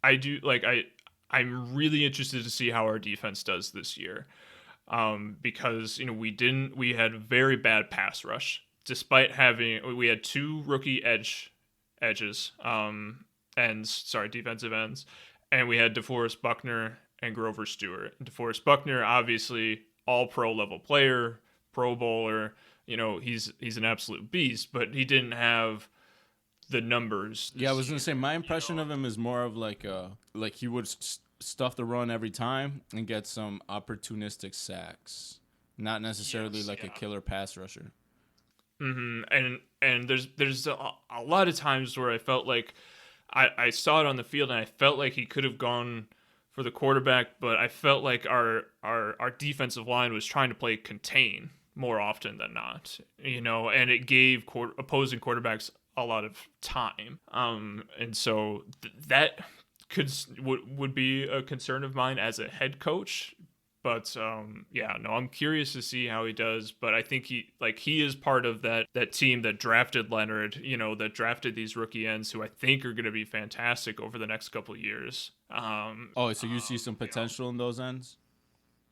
I do like I'm really interested to see how our defense does this year. Because we had a very bad pass rush despite we had 2 rookie edges defensive ends, and we had DeForest Buckner and Grover Stewart. DeForest Buckner, obviously all pro level player, Pro Bowler, he's an absolute beast, but he didn't have the numbers. Yeah, I was gonna say my impression of him is more of like he would stuff the run every time and get some opportunistic sacks, not necessarily a killer pass rusher. Mm-hmm. And there's a lot of times where I felt like I saw it on the field and I felt like he could have gone for the quarterback, but I felt like our defensive line was trying to play contain more often than not, and it gave opposing quarterbacks a lot of time. And so that would be a concern of mine as a head coach, But yeah, no, I'm curious to see how he does. But I think he is part of that team that drafted Leonard, that drafted these rookie ends who I think are going to be fantastic over the next couple of years. So you see some potential in those ends?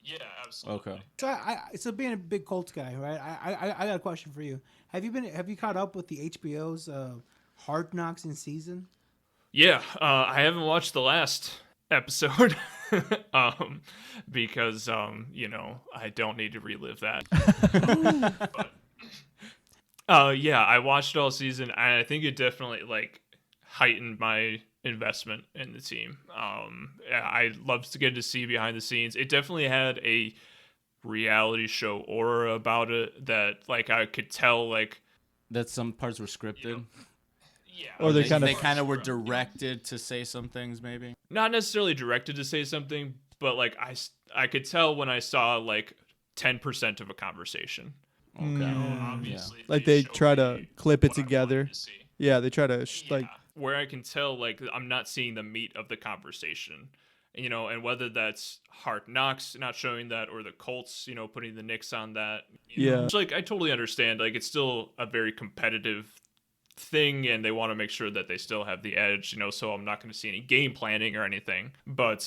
Yeah, absolutely. Okay. So being a big Colts guy, right? I got a question for you. Have you caught up with the HBO's Hard Knocks in season? Yeah, I haven't watched the last episode because I don't need to relive that. Yeah, I watched all season. And I think it definitely heightened my investment in the team. I love to get to see behind the scenes. It definitely had a reality show aura about it that I could tell that some parts were scripted. Yeah, Or they kind of were directed to say some things, maybe. Not necessarily directed to say something, but I could tell when I saw 10% of a conversation. Okay. Obviously, they try to clip it together. Yeah, they try to where I can tell I'm not seeing the meat of the conversation. And whether that's Hard Knocks not showing that or the Colts, putting the Knicks on that. Which, I totally understand. It's still a very competitive thing, and they want to make sure that they still have the edge, so I'm not going to see any game planning or anything. But,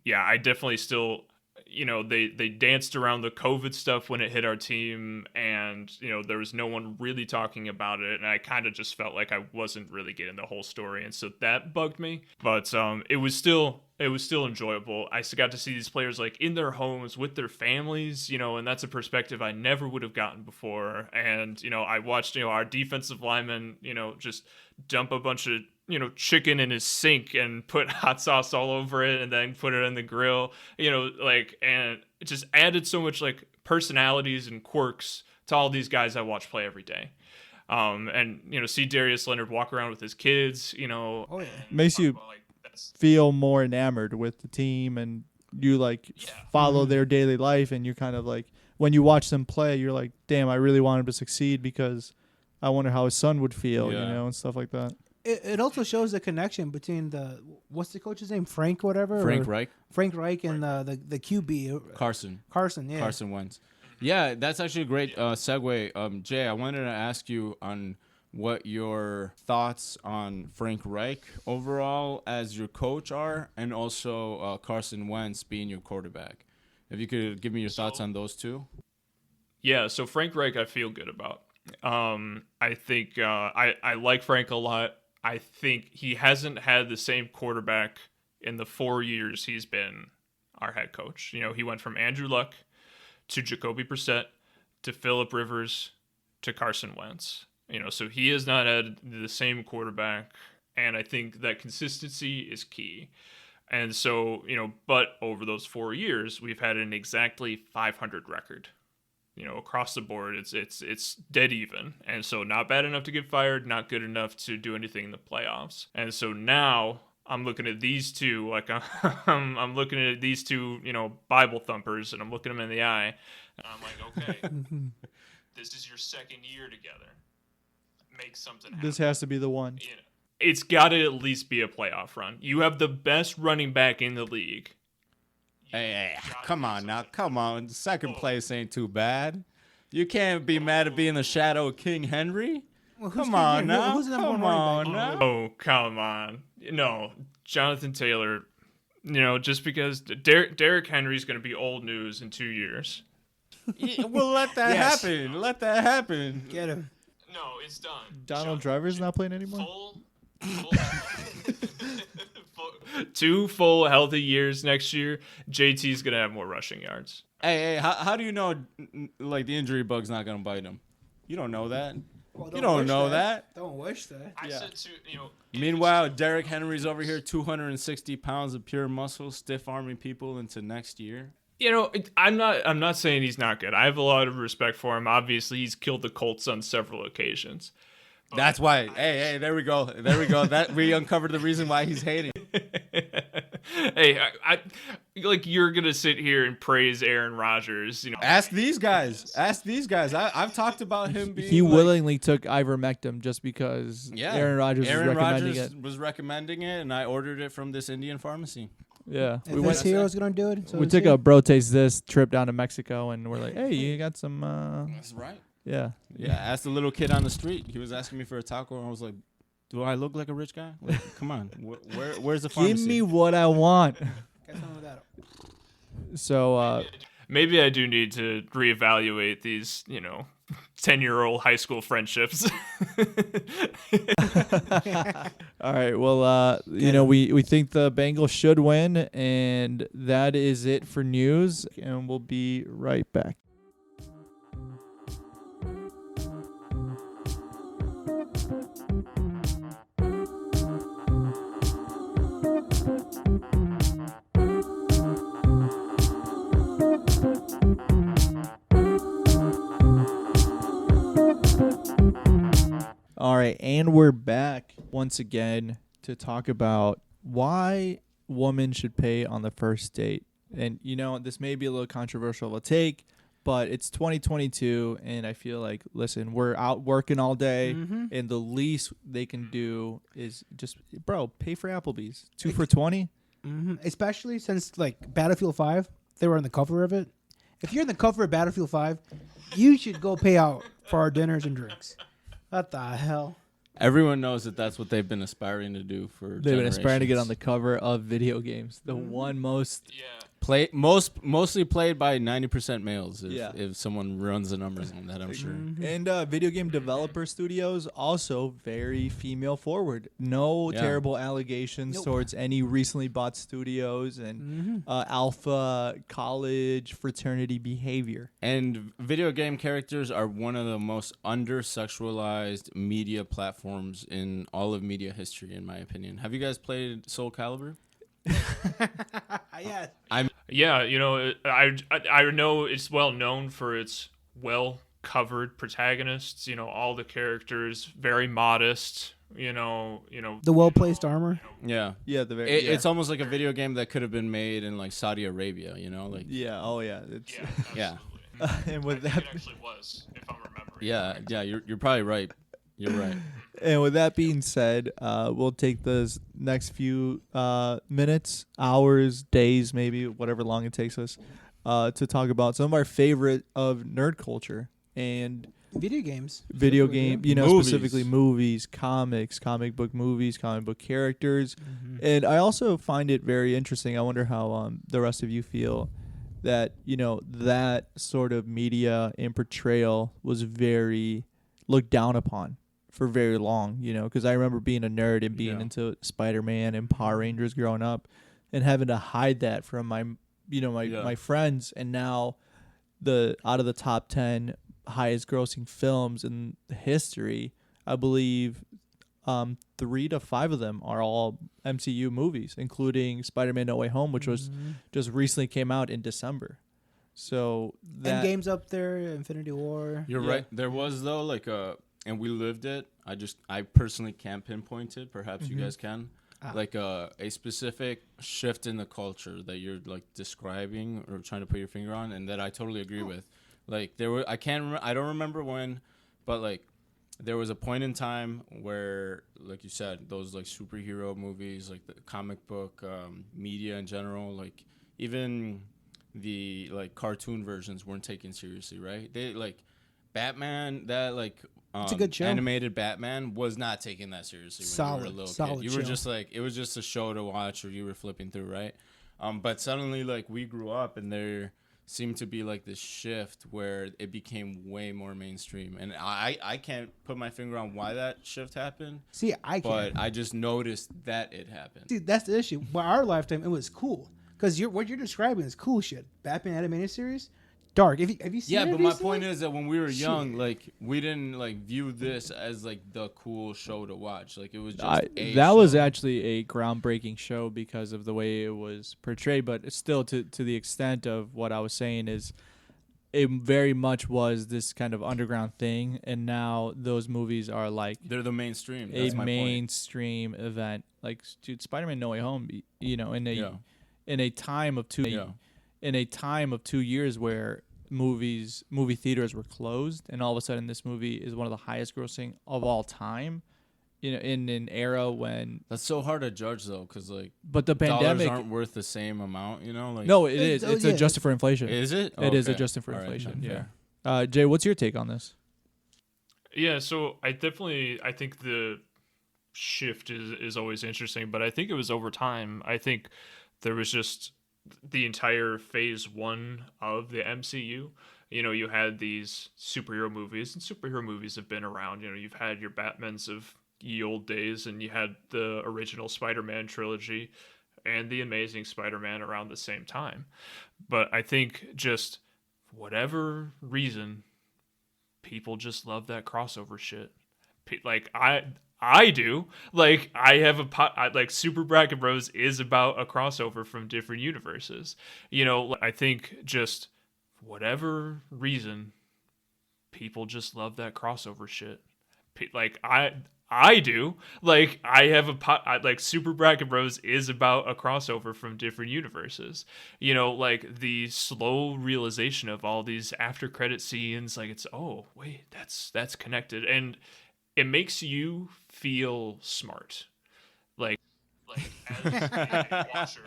yeah, I definitely still, they danced around the COVID stuff when it hit our team, and, there was no one really talking about it, and I kind of just felt like I wasn't really getting the whole story, and so that bugged me. But it was still enjoyable. I got to see these players in their homes with their families, and that's a perspective I never would have gotten before. And, I watched, our defensive lineman, just dump a bunch of, chicken in his sink and put hot sauce all over it and then put it in the grill, and it just added so much personalities and quirks to all these guys I watch play every day. And, see Darius Leonard walk around with his kids, makes you feel more enamored with the team, and you follow their daily life, and you're kind of when you watch them play, you're like, damn, I really want him to succeed because I wonder how his son would feel, and stuff like that. It also shows the connection between what's the coach's name? Frank Reich and the QB Carson, yeah. Carson Wentz. Yeah, that's actually a great segue. Jay, I wanted to ask you on what your thoughts on Frank Reich overall as your coach are, and also Carson Wentz being your quarterback. If you could give me your thoughts on those two. Yeah, so Frank Reich I feel good about. I think I like Frank a lot. I think he hasn't had the same quarterback in the 4 years he's been our head coach. He went from Andrew Luck to Jacoby Brissett to Phillip Rivers to Carson Wentz. So he has not had the same quarterback, and I think that consistency is key. And so, but over those 4 years, we've had an exactly 500 record. Across the board, it's dead even. And so not bad enough to get fired, not good enough to do anything in the playoffs. And so now I'm looking at these two, I'm looking at these two, Bible thumpers, and I'm looking them in the eye, and I'm like, okay, this is your second year together. Make something happen. This has to be the one. It's got to at least be a playoff run. You have the best running back in the league. Hey, come on now. Come on. Second place ain't too bad. You can't be mad at being the shadow of King Henry. Well, come on now. Who's the number one running back? Oh, come on. No, Jonathan Taylor, just because Derrick Henry's going to be old news in 2 years. Well, let that happen. Let that happen. Get him. No, it's done. Donald Driver's not playing anymore? Full 2 full healthy years next year. JT's going to have more rushing yards. Hey, how do you know the injury bug's not going to bite him? You don't know that. Well, you don't know that. Don't wish that. I said Meanwhile, Derrick Henry's over here, 260 pounds of pure muscle, stiff arming people into next year. I'm not saying he's not good. I have a lot of respect for him. Obviously, he's killed the Colts on several occasions. That's why. Hey, there we go. That we uncovered the reason why he's hating. Hey, I you're gonna sit here and praise Aaron Rodgers. Ask these guys. I've talked about him being. He willingly took ivermectin just because Aaron Rodgers was recommending it. Was recommending it, and I ordered it from this Indian pharmacy. Yeah, If we this went. hero's gonna do it, so We it's took him. a bro taste this trip down to Mexico, and we're like, hey, you got some? That's right. Yeah. Yeah, I asked the little kid on the street. He was asking me for a taco, and I was like, "Do I look like a rich guy? Like, come on, where's the pharmacy?" Give me what I want. Got some of that. So, Maybe I do need to reevaluate these, 10-year-old high school friendships. all right. Well, we think the Bengals should win, and that is it for news. And we'll be right back. All right, and we're back once again to talk about why women should pay on the first date. And, this may be a little controversial of a take, but it's 2022, and I feel like, listen, we're out working all day, and the least they can do is just, pay for Applebee's. 2 for $20? Especially since, like, Battlefield 5, they were on the cover of it. If you're in the cover of Battlefield 5, you should go pay out for our dinners and drinks. What the hell? Everyone knows that that's what they've been aspiring to do for. They've been aspiring to get on generations. the cover of video games. The one most... Mostly played by 90% males. If someone runs the numbers on that, I'm sure. And video game developer studios also very female forward. No terrible allegations towards any recently bought studios and alpha college fraternity behavior. And video game characters are one of the most under-sexualized media platforms in all of media history, in my opinion. Have you guys played Soul Calibur? Yeah. Yeah, I know it's well known for its well covered protagonists. All the characters very modest. The well-placed armor. Yeah. Yeah, It's almost like a video game that could have been made in like Saudi Arabia. Like yeah. Oh yeah. It's, Yeah, absolutely. and with I think that, it actually was, if I'm remembering. yeah. You're probably right. You're right. and with that being said, we'll take those next few minutes, hours, days, maybe whatever long it takes us, to talk about some of our favorite of nerd culture and Video games. video Specifically, game, Movies. specifically movies, comics, comic book movies, comic book characters. And I also find it very interesting. I wonder how the rest of you feel that, that sort of media and portrayal was very looked down upon for very long, because I remember being a nerd and being into Spider-Man and Power Rangers growing up and having to hide that from my my friends. And now out of the top 10 highest grossing films in history, I believe 3 to 5 of them are all MCU movies, including Spider-Man No Way Home, which was just recently came out in December. So that Endgame's up there, Infinity War. You're Yeah. right. There was though like and we lived it. I personally can't pinpoint it. Perhaps you guys can. Like a specific shift in the culture that you're like describing or trying to put your finger on, and that I totally agree with. Like I don't remember when, but like there was a point in time where, like you said, those like superhero movies, like the comic book media in general, like even the like cartoon versions weren't taken seriously, right? They like Batman, that like It's a good show. animated Batman was not taken that seriously when you were a little Solid kid. You were show. just like, it was just a show to watch, or you were flipping through, right? But suddenly like we grew up and there seemed to be like this shift where it became way more mainstream, and I can't put my finger on why that shift happened. See, I But can't. I just noticed that it happened. See, that's the issue. By our lifetime, it was cool. Because what you're describing is cool shit. Batman animated series, dark. Have you seen Yeah, it but my recently? point is that when we were young, Shit. like we didn't like view this as like the cool show to watch. Like it was just that was show. actually a groundbreaking show because of the way it was portrayed, but still to the extent of what I was saying is it very much was this kind of underground thing, and now those movies are like They're the mainstream. a That's my point. mainstream event. Like, dude, Spider-Man No Way Home, in a time of 2 years where movie theaters were closed, and all of a sudden this movie is one of the highest grossing of all time. in an era when. That's so hard to judge though, because like But the dollars pandemic aren't worth the same amount, you know. Like no, it is. Oh, It's yeah. adjusted for inflation. is it? It is Okay. adjusted for All right, inflation. then, Yeah. fair. Jay, what's your take on this? Yeah, so I think the shift is always interesting, but I think it was over time. I think there was just the entire phase 1 of the MCU. You know, you had these superhero movies, and superhero movies have been around. You know, you've had your Batmans of ye old days, and you had the original Spider-Man trilogy and the Amazing Spider-Man around the same time. But I think just for whatever reason, people just love that crossover shit. Like I do. Like I have like Super Bracket Bros is about a crossover from different universes. You know, I think just for whatever reason, people just love that crossover shit. Like I do. Like I have like Super Bracket Bros is about a crossover from different universes. You know, like the slow realization of all these after credit scenes, like it's oh wait, that's connected, and it makes you feel smart. Like as a watcher,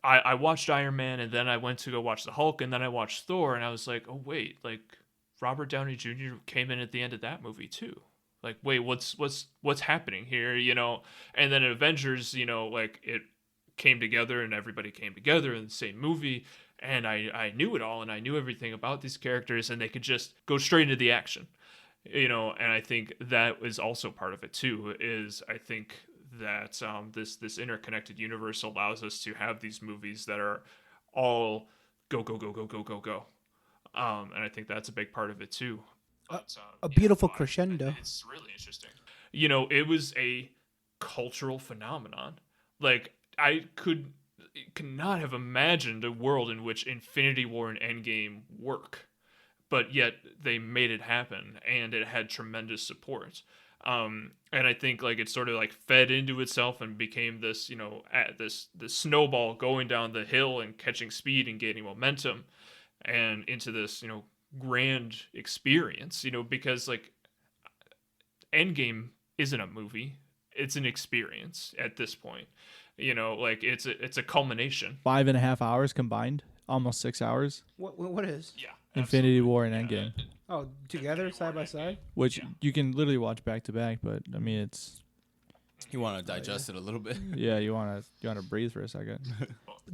I watched Iron Man, and then I went to go watch the Hulk, and then I watched Thor, and I was like, oh wait, like Robert Downey Jr. came in at the end of that movie too. Like, wait, what's happening here? You know, and then Avengers, you know, like it came together and everybody came together in the same movie, and I knew it all, and I knew everything about these characters, and they could just go straight into the action. You know, and I think that is also part of it too, is I think that this interconnected universe allows us to have these movies that are all go go go go go go go. And I think that's a big part of it too. But, A beautiful crescendo. It's really interesting. You know, it was a cultural phenomenon. Like I could not have imagined a world in which Infinity War and Endgame work, but yet they made it happen, and it had tremendous support. And I think like it sort of like fed into itself and became this, you know, this snowball going down the hill and catching speed and gaining momentum, and into this, you know, grand experience. You know, because like Endgame isn't a movie; it's an experience at this point. You know, like it's a culmination. 5.5 hours combined, almost 6 hours. What is? Yeah. Infinity War and Endgame, Oh, together, side by side? which you can literally watch back to back. But I mean, it's You want to digest it a little bit. yeah, you wanna breathe for a second.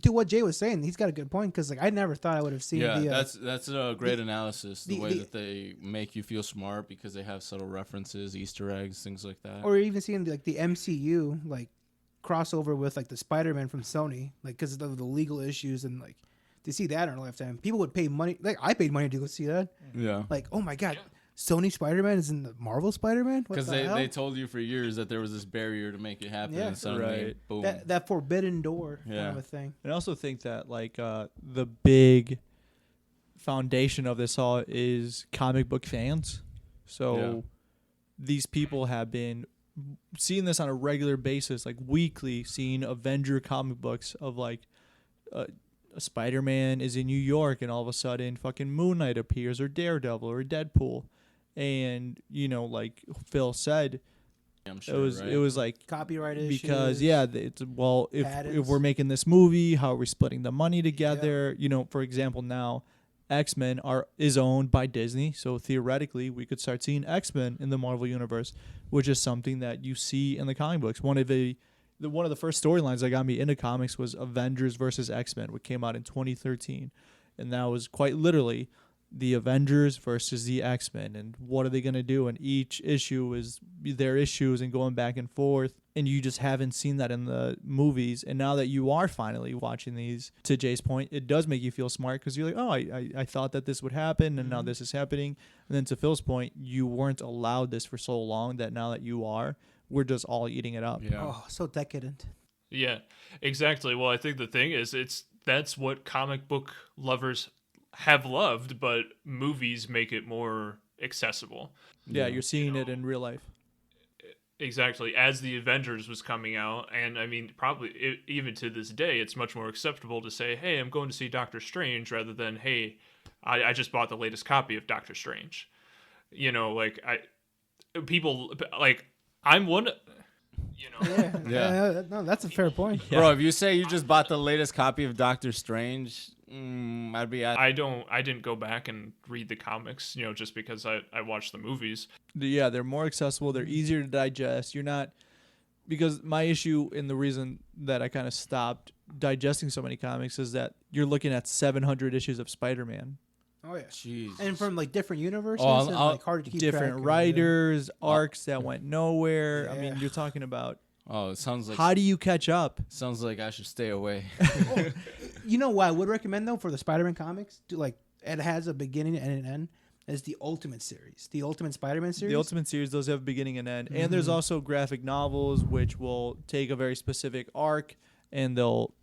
To what Jay was saying, he's got a good point, because like I never thought I would have seen Yeah, the that's a great analysis. The way the- that they make you feel smart because they have subtle references, Easter eggs, things like that. or even seeing like the MCU like crossover with like the Spider-Man from Sony, like because of the legal issues, and like to see that in our lifetime, people would pay money. Like I paid money to go see that. Yeah. Like, oh my god, Sony Spider-Man is in the Marvel Spider-Man? What Because the hell? they told you for years that there was this barrier to make it happen, Yeah. and suddenly, Right. boom. that forbidden door kind Yeah. of a thing. And I also think that like the big foundation of this all is comic book fans. So Yeah. these people have been seeing this on a regular basis, like weekly, seeing Avenger comic books of like Spider-Man is in New York, and all of a sudden fucking Moon Knight appears, or Daredevil, or Deadpool. And you know, like Phil said, I'm sure, it was like Copyright issues. because it's well, if Patents. we're making this movie, how are we splitting the money together? You know, for example, now X-Men is owned by Disney, so theoretically we could start seeing X-Men in the Marvel universe, which is something that you see in the comic books. One of the first storylines that got me into comics was Avengers versus X-Men, which came out in 2013, and that was quite literally the Avengers versus the X-Men, and what are they going to do? And each issue is their issues and going back and forth, and you just haven't seen that in the movies. And now that you are finally watching these, to Jay's point, it does make you feel smart, because you're like, oh, I thought that this would happen, and now this is happening. And then to Phil's point, you weren't allowed this for so long that now that you are, we're just all eating it up. Yeah. Oh, so decadent. Yeah, exactly. Well, I think the thing is, that's what comic book lovers have loved, but movies make it more accessible. Yeah, you're seeing it in real life. Exactly. As the Avengers was coming out, and I mean, probably even to this day, it's much more acceptable to say, hey, I'm going to see Doctor Strange, rather than, hey, I just bought the latest copy of Doctor Strange. You know, like people like I'm one. You know. Yeah. No, that's a fair point. Bro, if you say you just bought the latest copy of Doctor Strange, I'd be at. I didn't go back and read the comics, just because I watched the movies. Yeah, they're more accessible. They're easier to digest. You're not, because my issue and the reason that I kind of stopped digesting so many comics is that you're looking at 700 issues of Spider-Man. Oh yeah. Jeez. And from like different universes, Oh, and like hard to keep Different track writers, arcs that went nowhere. I mean, Yeah. you're talking about Oh, it sounds like how do you catch up? sounds like I should stay away. You know what I would recommend though for the Spider-Man comics? It has a beginning and an end. Is the Ultimate series, the Ultimate Spider-Man series. The Ultimate series, those have a beginning and end. And there's also graphic novels, which will take a very specific arc and they'll,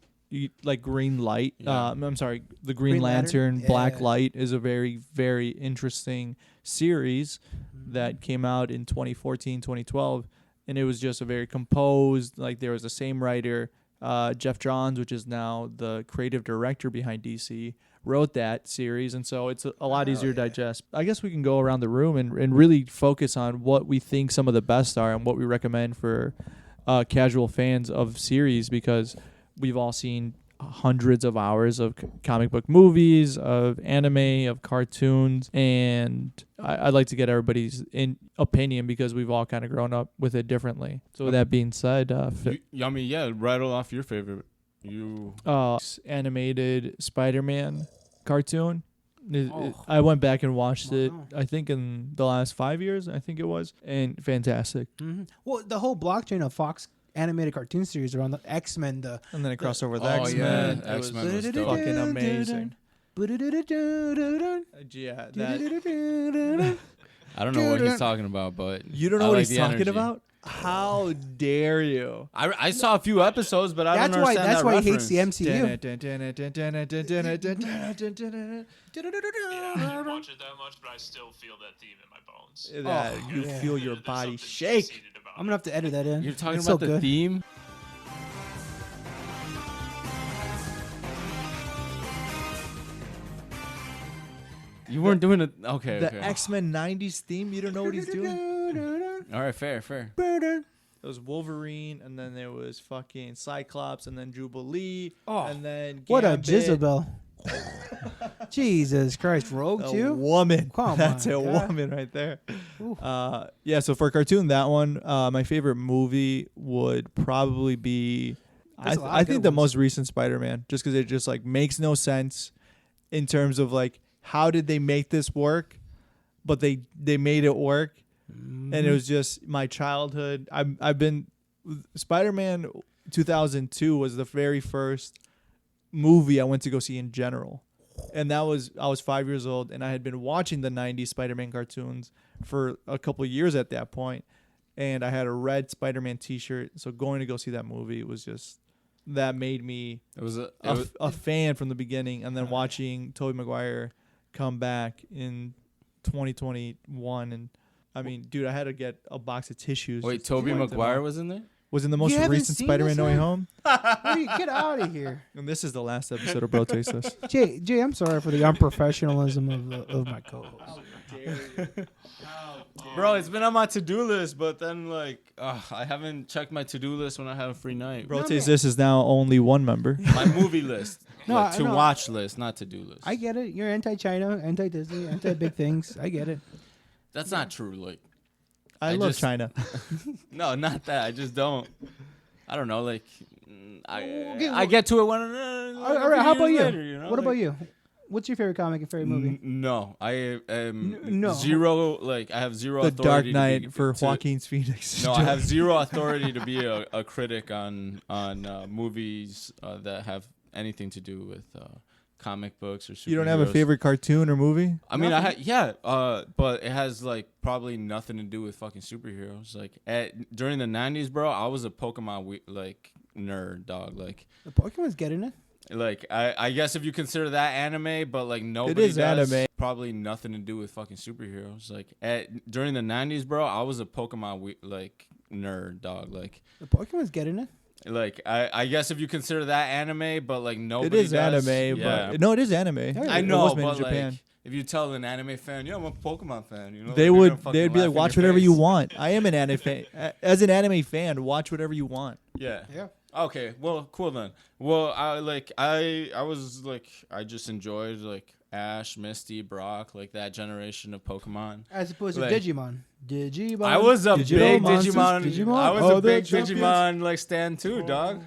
like Green Light. Yeah. I'm sorry, the Green Green Lantern, Lantern? Black Yeah. Light is a very, very interesting series that came out in 2014, 2012. And it was just a very composed, like there was the same writer, Jeff Johns, which is now the creative director behind DC, wrote that series, and so it's a lot easier to digest. I guess we can go around the room and really focus on what we think some of the best are and what we recommend for casual fans of series, because we've all seen hundreds of hours of comic book movies, of anime, of cartoons, and I'd like to get everybody's opinion because we've all kind of grown up with it differently. So with that being said, Yummy, yeah, rattle off your favorite. You animated Spider-Man cartoon. Oh. I went back and watched it, Wow. I think in the last 5 years, I think it was, and fantastic. Mm-hmm. Well, the whole blockchain of Fox animated cartoon series around the X-Men, And then it crossed over with Oh, X-Men. yeah, It was X-Men was dope. fucking amazing. Yeah, that, I don't know what he's talking about, but you don't know I what like he's the talking energy. about? How dare you? I saw a few episodes, but I don't understand That's that why reference. he hates the MCU. I didn't watch it that much, but I still feel that theme in my bones. That you yeah. feel your There's body something shake. deep-seated about I'm gonna have to edit that in. You're talking It's about so the good. theme? You weren't doing it. Okay, The okay. X-Men 90s theme, you don't know what he's doing? All right, fair. It was Wolverine, and then there was fucking Cyclops, and then Jubilee, Oh, and then What a Gambit. Jezebel! Jesus Christ, Rogue A too. woman. Come That's on, a God. woman right there. Ooh. Yeah, so for a cartoon, that one, my favorite movie would probably be, There's a lot I of think good the ones. most recent Spider-Man, just because it just like makes no sense in terms of like, how did they make this work? But they made it work. And it was just my childhood. I've been Spider-Man 2002 was the very first movie I went to go see in general. And I was 5 years old, and I had been watching the 90s Spider-Man cartoons for a couple of years at that point. And I had a red Spider-Man t-shirt. So going to go see that movie was just, that made me It was a. a fan from the beginning. And then watching Tobey Maguire come back in 2021, and I mean, dude, I had to get a box of tissues. Wait, just to Tobey wipe them Maguire off. was in there? Was in the most You haven't recent seen Spider-Man this, No Way man? Home, Get out of here, and this is the last episode of Bro Taste This. Jay. I'm sorry for the unprofessionalism of my co-host. Bro, it's been on my to-do list, but then like, I haven't checked my to-do list when I have a free night. Bro No, Taste man. This is now only one member. My movie list, No, like, I- to no. watch list, not to-do list. I get it. You're anti-China, anti-Disney, anti-big things. I get it. That's not true. Like, I I love just- China. no, not that. I just don't. I don't know. Like, Okay, I get to it when. All right. How about you? Later, What about you? What's your favorite comic and favorite movie? No, I am no. zero. Like, I have zero The authority. Dark to be- Knight for to- Joaquin Phoenix. No, I have zero authority to be a critic on movies that have anything to do with comic books or superheroes. You don't have a favorite cartoon or movie? I mean, but it has like probably nothing to do with fucking superheroes. Like during the 90s, bro, I was a Pokemon like nerd, dog. The Pokemon's getting it. Like I guess if you consider that anime, but like nobody is does, anime. probably nothing to do with fucking superheroes. Like during the 90s, bro, I was a Pokemon like nerd, dog. Like The Pokemon's getting it. I guess if you consider that anime, but like nobody It is does, anime, yeah. but no, it is anime. Yeah, I It know, was made but in Japan. like if you tell an anime fan, I'm a Pokemon fan, you know, They'd be like, watch whatever you want. want. I am an anime fan. As an anime fan, watch whatever you want. Yeah. Yeah. Okay. Well, cool then. Well, I just enjoyed like Ash, Misty, Brock, like that generation of Pokemon. As opposed to Like- Digimon. Digimon. I was a Digital big monsters, Digimon. Digimon. I was Oh, a the big champions. Digimon like stan too, dog.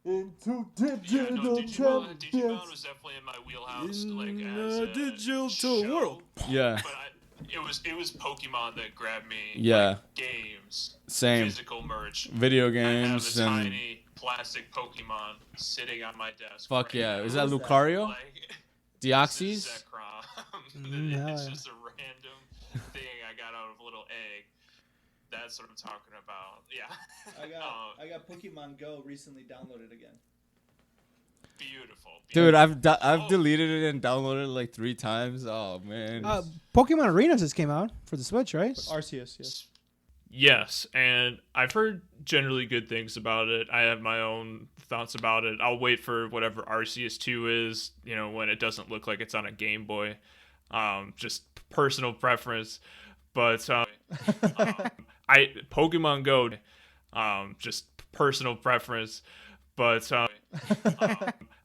Into Yeah, no, Digimon was definitely in my wheelhouse, like as a digital show, world. Yeah. But it was Pokemon that grabbed me. Yeah. Like, games, Same. physical merch. Video I have games a and tiny plastic Pokemon sitting on my desk. fuck right yeah. now. Is that Lucario? Like, Deoxys? Mm, hell It's yeah. just a random thing I got out of a little egg. That's what I'm talking about. Yeah. I got Pokemon Go recently downloaded again. Beautiful. Dude, I've Oh. deleted it and downloaded it like 3 times. Oh man. Pokemon Arena just came out for the Switch, right? Arceus, yes. Yes, and I've heard generally good things about it. I have my own thoughts about it. I'll wait for whatever Arceus 2 is, when it doesn't look like it's on a Game Boy. Just personal preference. But Pokemon Go, just personal preference. But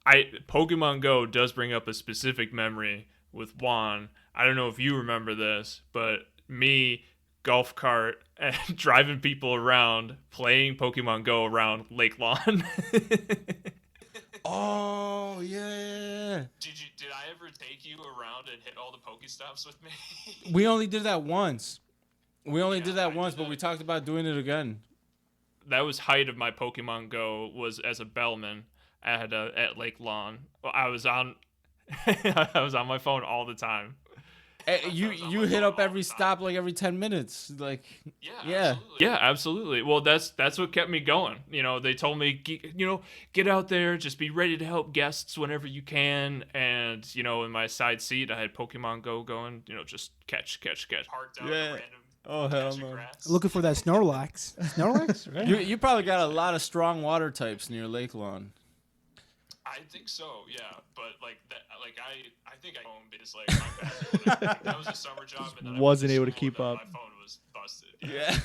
Pokemon Go does bring up a specific memory with Juan. I don't know if you remember this, but me, golf cart, and driving people around, playing Pokemon Go around Lake Lawn. Oh yeah. Did I ever take you around and hit all the Pokestops with me? We only did that once. We only Yeah, did that I once, did but that. we talked about doing it again. That was height of my Pokemon Go was as a bellman at Lake Lawn. Well, I was on I was on my phone all the time. You hit up every stop like every 10 minutes. Like yeah. Yeah, absolutely. Well, that's what kept me going. They told me, get out there, just be ready to help guests whenever you can. And in my side seat, I had Pokemon Go going. Just catch. Parked out at Yeah. random. Oh hell patch of no. grass. Looking for that Snorlax. Snorlax, right? You probably got a lot of strong water types near Lake Lawn. I think so, yeah. But like that, I think I home because my bad. That was a summer job, and then I Wasn't went able to school, keep and then up. My phone was busted. Yeah.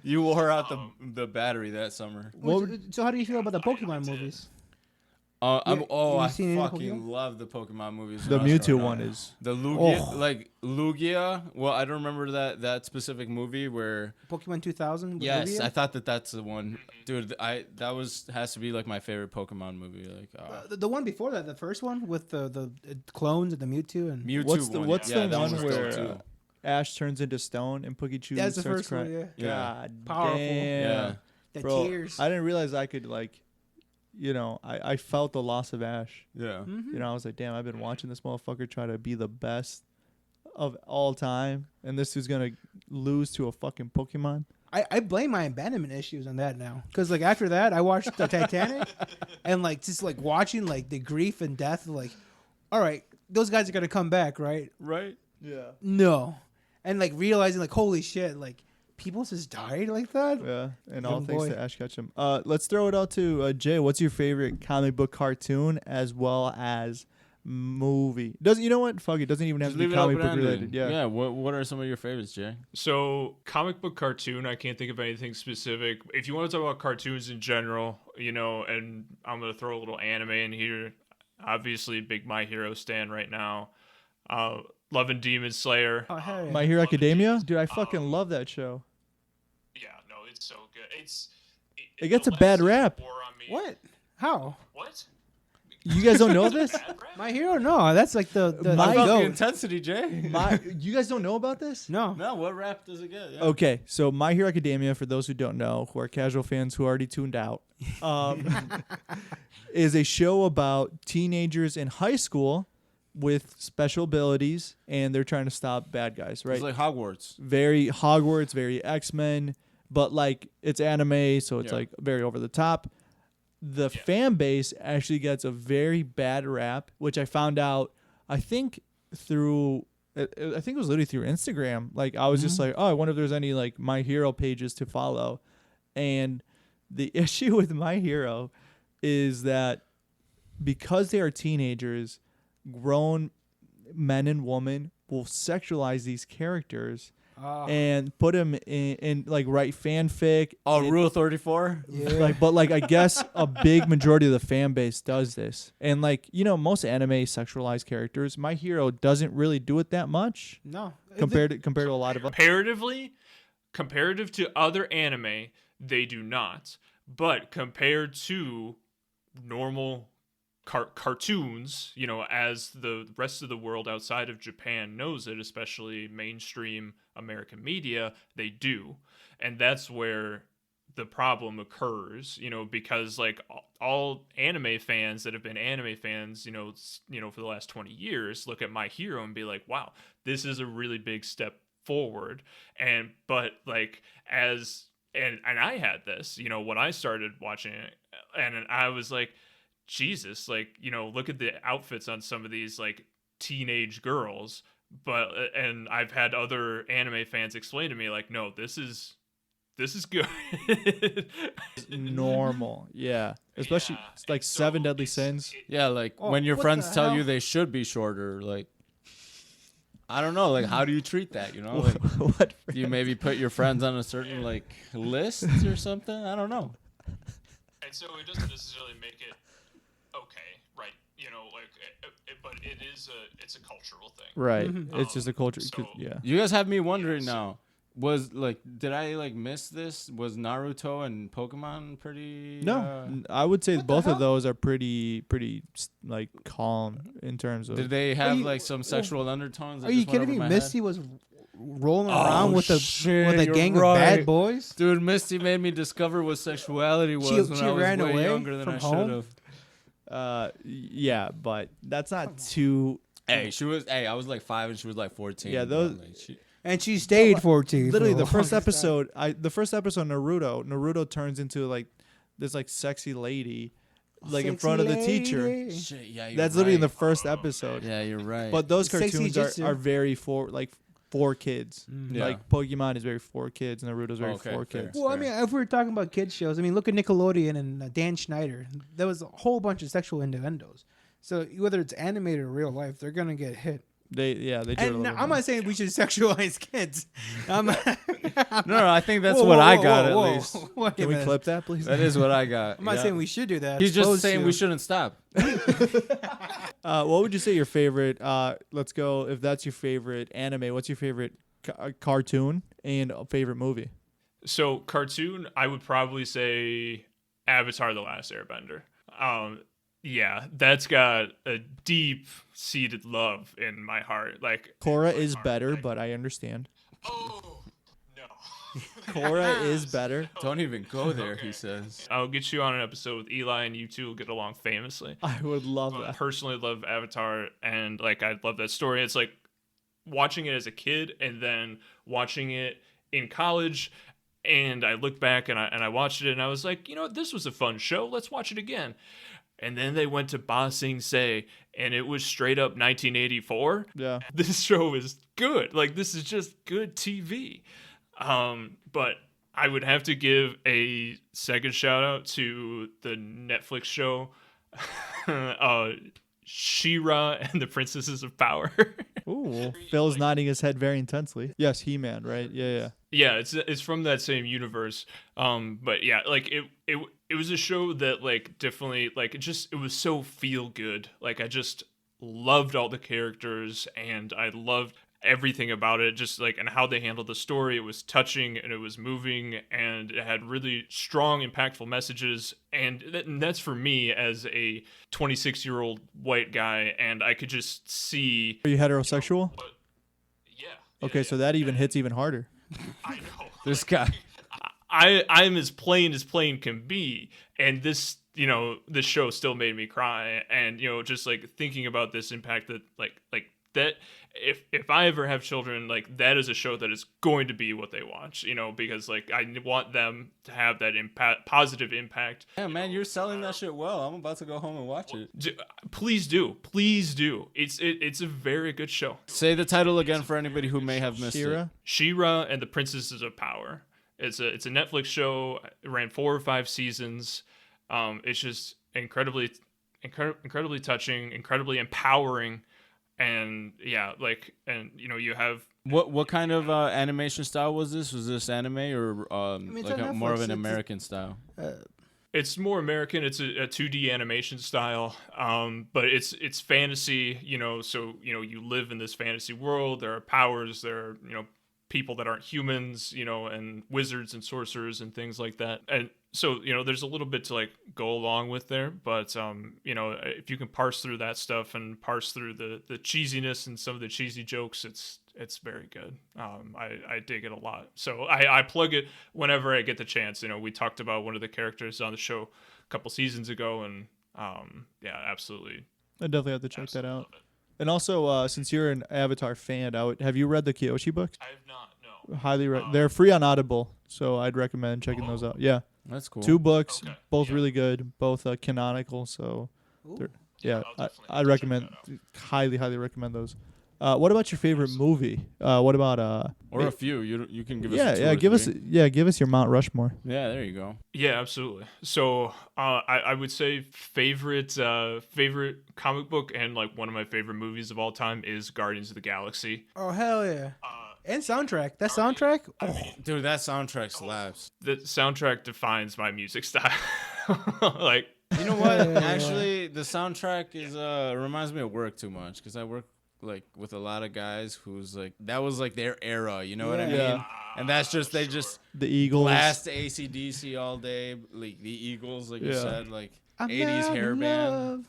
You wore out the battery that summer. So how do you feel about the I Pokemon did. movies? I you seen any fucking Pokemon? love the Pokemon movies. The when I was Mewtwo growing one up. is The Lugia, Oh. like Lugia. Well, I don't remember that specific movie where. Pokemon 2000. with Yes, Lugia? I thought that's the one, dude. Has to be like my favorite Pokemon movie. Like The one before that, the first one with the clones and the Mewtwo and Mewtwo. what's the one. what's Yeah, the that one was where dope, too. Ash turns into stone and Pikachu that's the starts first crying? one. Yeah, Yeah. God Powerful. damn. Yeah. the Bro, tears. I didn't realize I could I felt the loss of Ash. Yeah. Mhm. I was like, damn, I've been watching this motherfucker try to be the best of all time, and this is gonna lose to a fucking Pokemon. I blame my abandonment issues on that now, because like after that I watched the Titanic, and like just like watching like the grief and death. Like, all right, those guys are gonna come back, right? Right. Yeah. No, and like realizing like holy shit, like people just died like that. Yeah, and all Young thanks boy. to Ash Ketchum. Let's throw it out to Jay. What's your favorite comic book cartoon as well as movie? You know what? Fuck it. Doesn't even have Just to be leave it comic book open-ended. related. Yeah. Yeah. What are some of your favorites, Jay? So, comic book cartoon, I can't think of anything specific. If you want to talk about cartoons in general, and I'm going to throw a little anime in here. Obviously, big My Hero stan right now. Love and Demon Slayer. Oh hell yeah. My Hero Love and Academia, Demons. dude. I fucking love that show. Yeah, no, it's so good. It gets the a bad last rap. wore on me- What? How? What? You guys don't know this? Bad rap? My Hero? No, that's like the My goat. goat. intensity, Jay. You guys don't know about this? No. No, what rap does it get? Yeah. Okay, so My Hero Academia, for those who don't know, who are casual fans who already tuned out, is a show about teenagers in high school with special abilities, and they're trying to stop bad guys, right? It's like Hogwarts. Very Hogwarts, very X-Men, but like it's anime, so it's Yeah. like very over the top. The fan base actually gets a very bad rap, which I found out, I think through, I think it was literally through Instagram. Like I was just like, oh, I wonder if there's any like My Hero pages to follow. And the issue with My Hero is that because they are teenagers, grown men and women will sexualize these characters Ah. and put them in like write fanfic. Oh, and- Rule 34. Yeah. but I guess a big majority of the fan base does this, and like most anime sexualize characters. My Hero doesn't really do it that much No. compared to a lot of. Comparative to other anime, they do not. But compared to normal cartoons, as the rest of the world outside of Japan knows it, especially mainstream American media, they do. And that's where the problem occurs, because like all anime fans that have been anime fans, for the last 20 years, look at My Hero and be like, wow, this is a really big step forward. But like and I had this, when I started watching it, and I was like, Jesus, like, look at the outfits on some of these like teenage girls. And I've had other anime fans explain to me like, no, this is good. Normal, yeah. Especially like Seven Deadly Sins. Yeah, like Oh, when your what friends the tell hell? you they should be shorter, like, I don't know, like, how do you treat that, Like, What? do you maybe put your friends on a certain, like, list or something? I don't know. And so it doesn't necessarily make it okay, right? But it's a cultural thing. Right. Mhm. It's just a culture. So- Yeah. You guys have me wondering now. Did I, like, miss this? Was Naruto and Pokemon pretty... No, I would say What the both hell? of those are pretty like calm in terms of. Did they have, you- like, some sexual undertones? that Are you just went kidding over me? my head? Misty was rolling Oh, around with a shit, you're gang of right. bad boys. Dude, Misty made me discover what sexuality was when she I was ran way away younger than from I home? should have. Yeah, but that's not too. Hey, I was like 5 and she was like 14. Yeah, but, those- like, And she stayed 14. Literally, for the first longest time. episode, the first episode, Naruto turns into like this like sexy lady, like in Sexy front of the teacher. lady. shit, yeah, you're That's literally in the right. first episode. Yeah, you're right. But those Sexy cartoons jitsu. are very for kids. Yeah. Like Pokemon is very for kids, Naruto's very Okay, for fair. kids. Well, I mean, if we're talking about kids shows, I mean, look at Nickelodeon and Dan Schneider. There was a whole bunch of sexual innuendos. So whether it's animated or real life, they're gonna get hit. They do it a And little I'm bit. not saying we should sexualize kids. I'm not, No, I think that's Whoa, what whoa, I whoa, got whoa, at least. Wait Can a we minute. clip that, please? That is what I got. I'm not yeah. saying we should do that. He's just Supposed saying to. we shouldn't stop. What would you say your favorite? Let's go. If that's your favorite anime, what's your favorite cartoon and a favorite movie? So cartoon, I would probably say Avatar: The Last Airbender. Yeah, that's got a deep-seated love in my heart. Like Korra is better, but I understand. oh no, Korra is better. Don't even go there, Okay. he says. I'll get you on an episode with Eli, and you two will get along famously. I would love I that. personally love Avatar, and like I love that story. It's like watching it as a kid and then watching it in college. And I look back and I watched it and I was like, this was a fun show. Let's watch it again. And then they went to Ba Sing Se, and it was straight up 1984. Yeah. This show is good. Like, this is just good TV. But I would have to give a second shout out to the Netflix show, She-Ra and the Princesses of Power. Ooh, Phil's nodding his head very intensely. Yes, He-Man, right? Yeah. Yeah, it's from that same universe. But yeah, like it was a show that like definitely like it was so feel good. Like I just loved all the characters and I loved everything about it, just like and how they handled the story. It was touching and it was moving and it had really strong, impactful messages. And that's for me as a 26-year-old white guy, and I could just see. Are you heterosexual? Yeah. Okay, so that even hits even harder. I know. This guy. I'm as plain can be, and this this show still made me cry, and just like thinking about this impact that like that if I ever have children, like that is a show that is going to be what they watch, because like I want them to have that positive impact. Yeah, man, you're selling that shit well. I'm about to go home and watch it. Please do. It's a very good show. Say the title again for anybody who may have missed She-Ra? it. She-Ra and the Princesses of Power. It's a Netflix show. It ran 4 or 5 seasons. It's just incredibly touching, incredibly empowering, And yeah, like, and you have What kind of animation style was this? Was this anime or it's like on more of Netflix. an It's- American style? it's more American. It's a 2D animation style, but it's fantasy. So you live in this fantasy world. There are powers. There are people that aren't humans. And wizards and sorcerers and things like that. And so there's a little bit to like go along with there. But if you can parse through that stuff and parse through the cheesiness and some of the cheesy jokes, it's very good. I dig it a lot. So I plug it whenever I get the chance. We talked about one of the characters on the show a couple seasons ago, and yeah, absolutely. I definitely have to check that absolutely out. love it. And also, since you're an Avatar fan, have you read the Kyoshi books? I have not. No. Highly they're free on Audible, so I'd recommend checking those out. Yeah, That's cool. 2 books, Okay, both yeah. really good, both canonical. So Ooh. yeah, I'll definitely have I'd to check recommend, that highly recommend those. What about your favorite movie? What about Or a few. You can give us. yeah, a two yeah, or give us three. give us your Mount Rushmore. Yeah, there you go. Yeah, absolutely. So I would say favorite comic book and like one of my favorite movies of all time is Guardians of the Galaxy. Oh hell yeah! And soundtrack. That Guardian- soundtrack. I Oh, mean, Dude, that soundtrack slaps. the soundtrack defines my music style. Like, You know what? Yeah. Actually, the soundtrack is reminds me of work too much because I work like with a lot of guys who's like that was like their era. You know what I mean? Yeah. And that's just they just The Eagles. blast AC/DC all day, like the Eagles, like you Yeah. said, like I'm 80s not hair in band, love.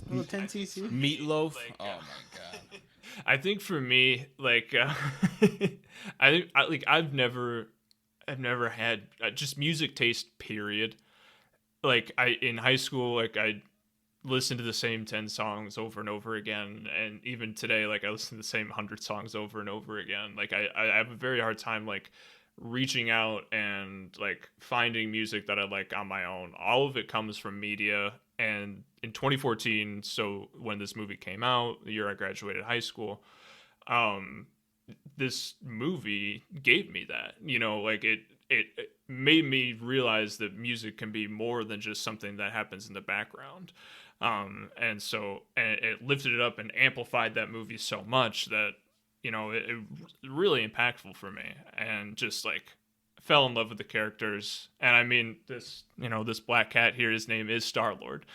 Little 10cc. Meatloaf. Like, Oh my god. I think for me, like, I've never had just music taste. Period. Like in high school, like I listened to the same 10 songs over and over again, and even today, like I listen to the same 100 songs over and over again. Like I have a very hard time like reaching out and like finding music that I like on my own. All of it comes from media. And in 2014, so when this movie came out, the year I graduated high school, this movie gave me that. Like it made me realize that music can be more than just something that happens in the background. And it lifted it up and amplified that movie so much that it really impactful for me, and just like fell in love with the characters. And I mean, this black cat here, his name is Star-Lord.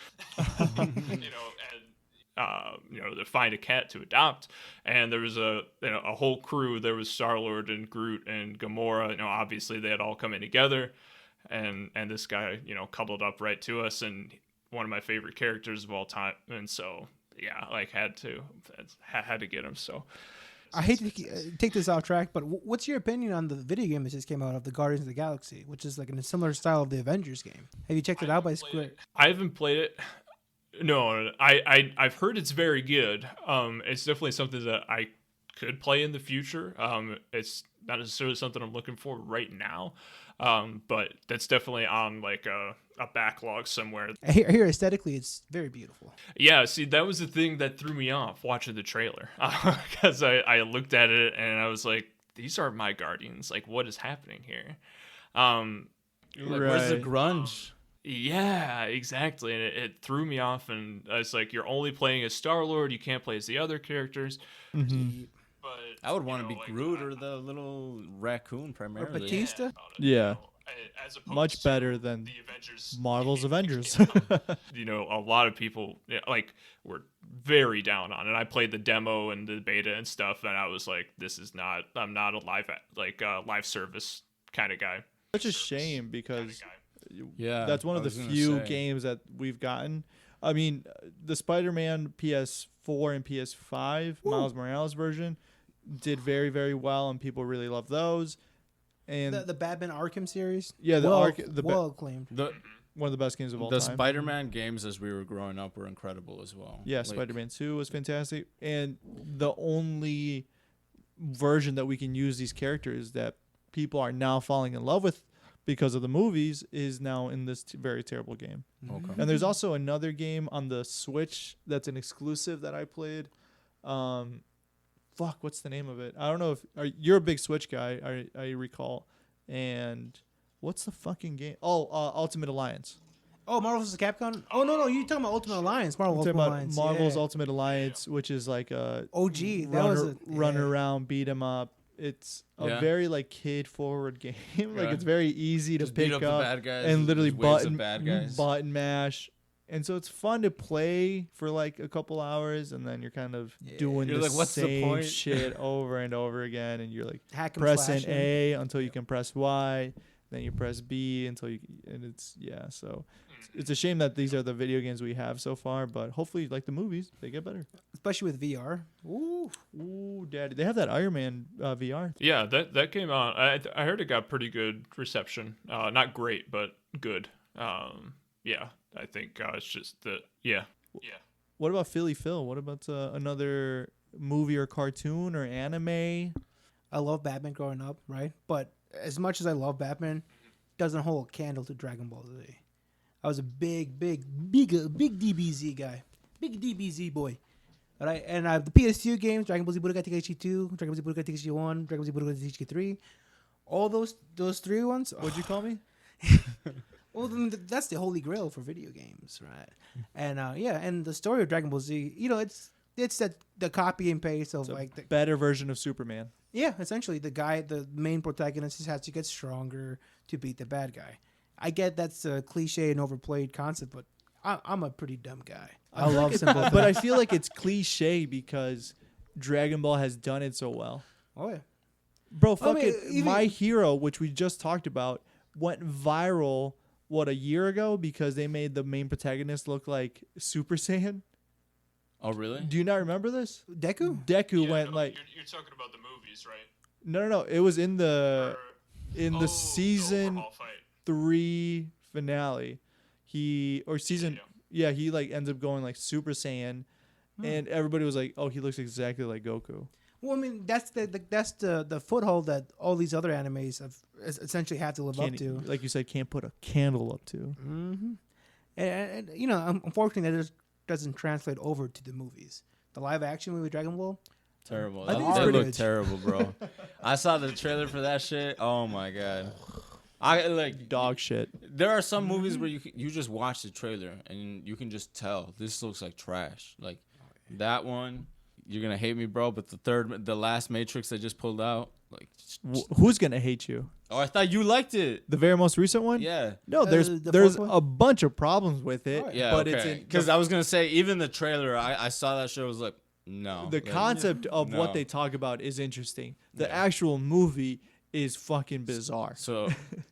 To find a cat to adopt, and there was a whole crew. There was Star-Lord and Groot and Gamora. Obviously they had all come in together, and this guy cuddled up right to us, and one of my favorite characters of all time. And so yeah, like had to get him. So I hate to take this off track, but what's your opinion on the video game that just came out of the Guardians of the Galaxy, which is like in a similar style of the Avengers game? Have you checked it out by Square? I haven't played it. No, I've heard it's very good. It's definitely something that I could play in the future. It's not necessarily something I'm looking for right now, but that's definitely on like a backlog somewhere. I hear aesthetically, it's very beautiful. Yeah, see, that was the thing that threw me off watching the trailer, because I looked at it and I was like, these aren't my Guardians. Like, what is happening here? Like, where's the Right. grunge? Yeah, exactly. And it threw me off, and it's like, you're only playing as Star-Lord, you can't play as the other characters. Mm-hmm. But I would want to be Groot or the little raccoon Or primarily. Batista? Yeah. As opposed Much to better than the Avengers. Marvel's Avengers. A lot of people were very down on it. I played the demo and the beta and stuff, and I was like, I'm not a live service kind of guy. Such a shame because Yeah, that's one I of the was gonna few say. games that we've gotten. I mean, the Spider-Man PS4 and PS5 Miles Morales version did very, very well, and people really love those. And The Batman Arkham series? yeah, well acclaimed. one of the best games of all The time. Spider-Man games as we were growing up were incredible as well. Yeah, Like, Spider-Man 2 was fantastic. And the only version that we can use these characters that people are now falling in love with because of the movies is now in this very terrible game. Okay. And there's also another game on the Switch that's an exclusive that I played. What's the name of it? I don't know if you're a big Switch guy, I recall. And what's the fucking game? Ultimate Alliance. Oh, Marvel vs. Capcom. Oh no, you're talking about Ultimate Alliance. Marvel I'm Ultimate talking about Alliance. Marvel's yeah. Ultimate Alliance, which is like a OG. That was a run yeah. around, beat 'em up. It's a Yeah. very like kid forward game. Like Yeah. it's very easy to Just beat pick up the up bad guys, and literally just waves of button bad guys. mash. And so it's fun to play for like a couple hours, and then you're kind of doing You're the like, "What's the same point?" shit over and over again, and you're like Hack and pressing slashing. A until you can press Y, then you press B until you, and it's So it's a shame that these are the video games we have so far, but hopefully, like the movies, they get better. Especially with VR. Ooh, daddy, they have that Iron Man VR. Yeah, that came out. I heard it got pretty good reception. Not great, but good. Yeah, I think it's just the yeah. What about Philly Phil? What about another movie or cartoon or anime? I love Batman growing up, right? But as much as I love Batman, doesn't hold a candle to Dragon Ball Z. I was a big DBZ guy. Big DBZ boy. Right? And I have the PS2 games, Dragon Ball Z Budokai Tenkaichi 2, Dragon Ball Z Budokai Tenkaichi 1, Dragon Ball Z Budokai Tenkaichi 3. All those three ones. What'd you call me? Well, then that's the holy grail for video games, right? And and the story of Dragon Ball Z, it's that the copy and paste of like the Better version of Superman. yeah, essentially the main protagonist just has to get stronger to beat the bad guy. I get that's a cliche and overplayed concept, but I'm a pretty dumb guy. I love simple But I things. feel like it's cliche because Dragon Ball has done it so well. Oh yeah, Bro, I mean, fucking even- My Hero, which we just talked about, went viral, a year ago because they made the main protagonist look like Super Saiyan. Oh, really? Do you not remember this? Deku. Deku went like... You're talking about the movies, right? No. It was in the The season overhaul fight. 3 finale. He like ends up going like Super Saiyan. And everybody was like, oh, he looks exactly like Goku. Well, I mean that's the foothold that all these other animes have essentially have to live up to. Like you said, can't put a candle up to. Mm-hmm. And unfortunately, that just doesn't translate over to the movies. The live action movie Dragon Ball. Terrible. I think They it's look pretty- terrible, bro. I saw the trailer for that shit. Oh my god. I like Dog shit. There are some movies where you just watch the trailer and you can just tell this looks like trash. Like that one, you're gonna hate me, bro. But the last Matrix they just pulled out, like. Who's gonna hate you? Oh, I thought you liked it. The very most recent one? Yeah. No, The there's fourth one? a bunch of problems with it. Oh, Yeah. but okay. it's Because I was gonna say even the trailer, I saw that show was like no. the like, concept of no. what they talk about is interesting. The Yeah. actual movie is fucking bizarre. So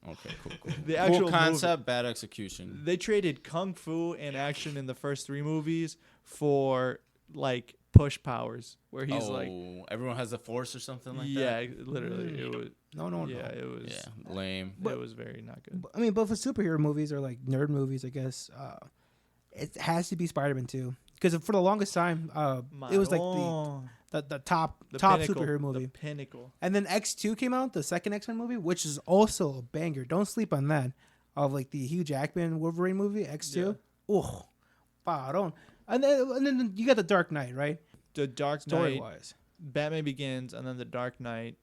okay, cool. The actual Cool concept, bad execution. They traded kung fu and action in the first 3 movies for like push powers, where he's like, everyone has a force or something like yeah, that. literally, it was. No. Yeah, it was. Yeah, lame. It was very not good. I mean, but for superhero movies or like nerd movies, I guess it has to be Spider-Man 2. Because for the longest time, it was like the top pinnacle, superhero movie. The pinnacle. And then X2 came out, the second X-Men movie, which is also a banger. Don't sleep on that. Of like the Hugh Jackman Wolverine movie, X2. Oh, paron. And then you got the Dark Knight, right? The Dark Story Knight, wise. Batman Begins, and then The Dark Knight.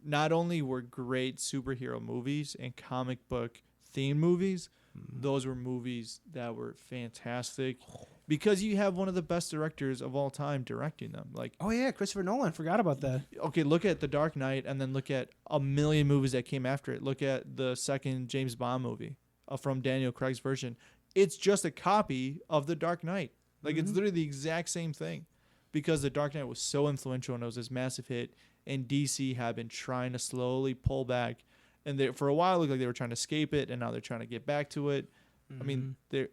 Not only were great superhero movies and comic book themed movies, those were movies that were fantastic because you have one of the best directors of all time directing them. Like, Oh yeah, Christopher Nolan. Forgot about that. okay, look at The Dark Knight and then look at a million movies that came after it. Look at the second James Bond movie from Daniel Craig's version. It's just a copy of The Dark Knight. Like, it's literally the exact same thing because The Dark Knight was so influential and it was this massive hit, and DC had been trying to slowly pull back. And for a while, it looked like they were trying to escape it, and now they're trying to get back to it. I mean, they're,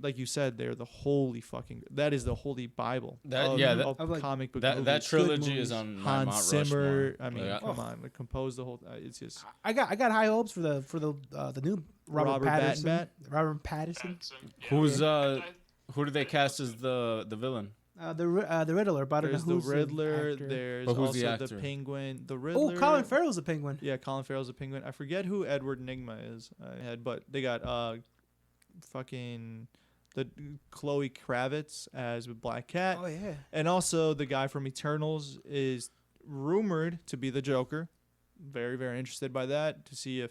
like you said, they're the holy fucking... That is the holy Bible of like, comic book That movies. trilogy movies. is on my Hans Mount Zimmer. Rushmore. I mean, Like, come on, like, compose the whole. It's just I got high hopes for the new Robert Pattinson. Bat. Robert Pattinson. Who's who do they cast as the villain? The Riddler. But I don't There's know the who's the Riddler. actor. There's But who's also the the actor? Penguin. The Riddler. Oh, Colin Farrell's a penguin. Yeah, Colin Farrell's a Penguin. I forget who Edward Nygma is. But they got fucking the Chloe Kravitz as Black Cat, Oh yeah. and also the guy from Eternals is rumored to be the Joker. Very very interested by that to see if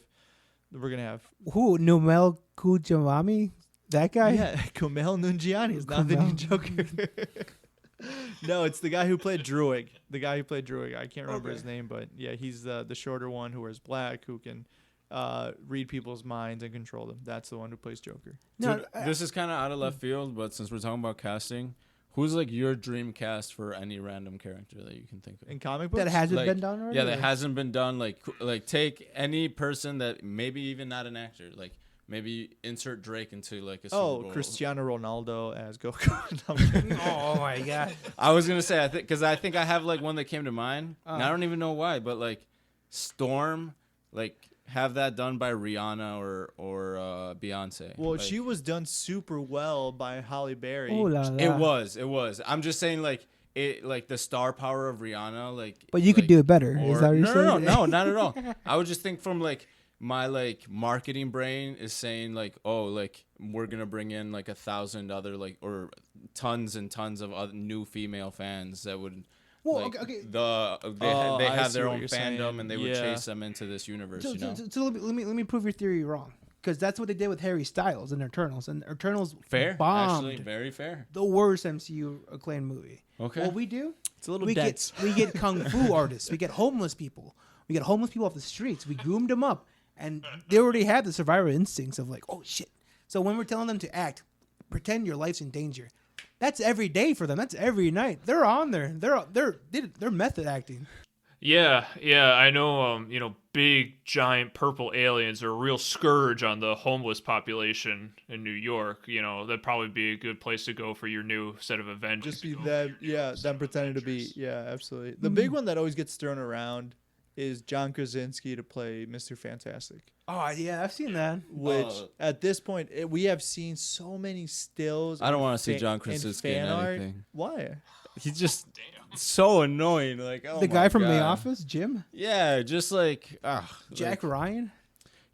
we're gonna have. Who? Noel Kujawami. That guy? Yeah, Kumail Nanjiani is not the new Joker. No, it's the guy who played Druig. I can't remember his name, but yeah, he's the shorter one who wears black, who can read people's minds and control them. That's the one who plays Joker. No, Dude, this is kind of out of left field, but since we're talking about casting, who's like your dream cast for any random character that you can think of? In comic books? that hasn't Like, been done already? Yeah, that or- hasn't been done. Like take any person that maybe even not an actor. Like maybe insert Drake into like a Super Bowl. Cristiano Ronaldo as Goku. No, I'm kidding. Oh my god. I was gonna say because I think I have like one that came to mind. And I don't even know why, but like Storm, like have that done by Rihanna or Beyonce. Well, Like, she was done super well by Halle Berry. Oh la la. It was. I'm just saying like it like the star power of Rihanna. Like, But you could like, do it better. or- Is that what you're saying? No, not at all. I would just think from like my like marketing brain is saying like, oh, like we're gonna bring in like 1,000 other like or tons and tons of other new female fans that would. Well, like, okay. they I have see their what own you're fandom saying. and they would Yeah. chase them into this universe. So, you know, so let me prove your theory wrong. Because that's what they did with Harry Styles in Eternals. And Eternals fair, bombed. actually, very fair. The worst MCU acclaimed movie. Okay. What we do? It's a little we dense. we get kung fu artists. We get homeless people. We get homeless people off the streets. We groomed them up, and they already have the survival instincts of like, oh shit. So when we're telling them to act, pretend your life's in danger. That's every day for them. That's every night. They're on there. They're method acting. Yeah, I know. Big giant purple aliens are a real scourge on the homeless population in New York. That'd probably be a good place to go for your new set of Avengers. Just be them, them pretending to be, absolutely. The big one that always gets thrown around is John Krasinski to play Mr. Fantastic, Oh yeah, I've seen that. which at this point we have seen so many stills. I don't and want to see fa- John and Krasinski in fan art. anything. Why? He's just so annoying. Like, oh The my guy from The God. Office, Jim, Yeah, just like Jack Ryan.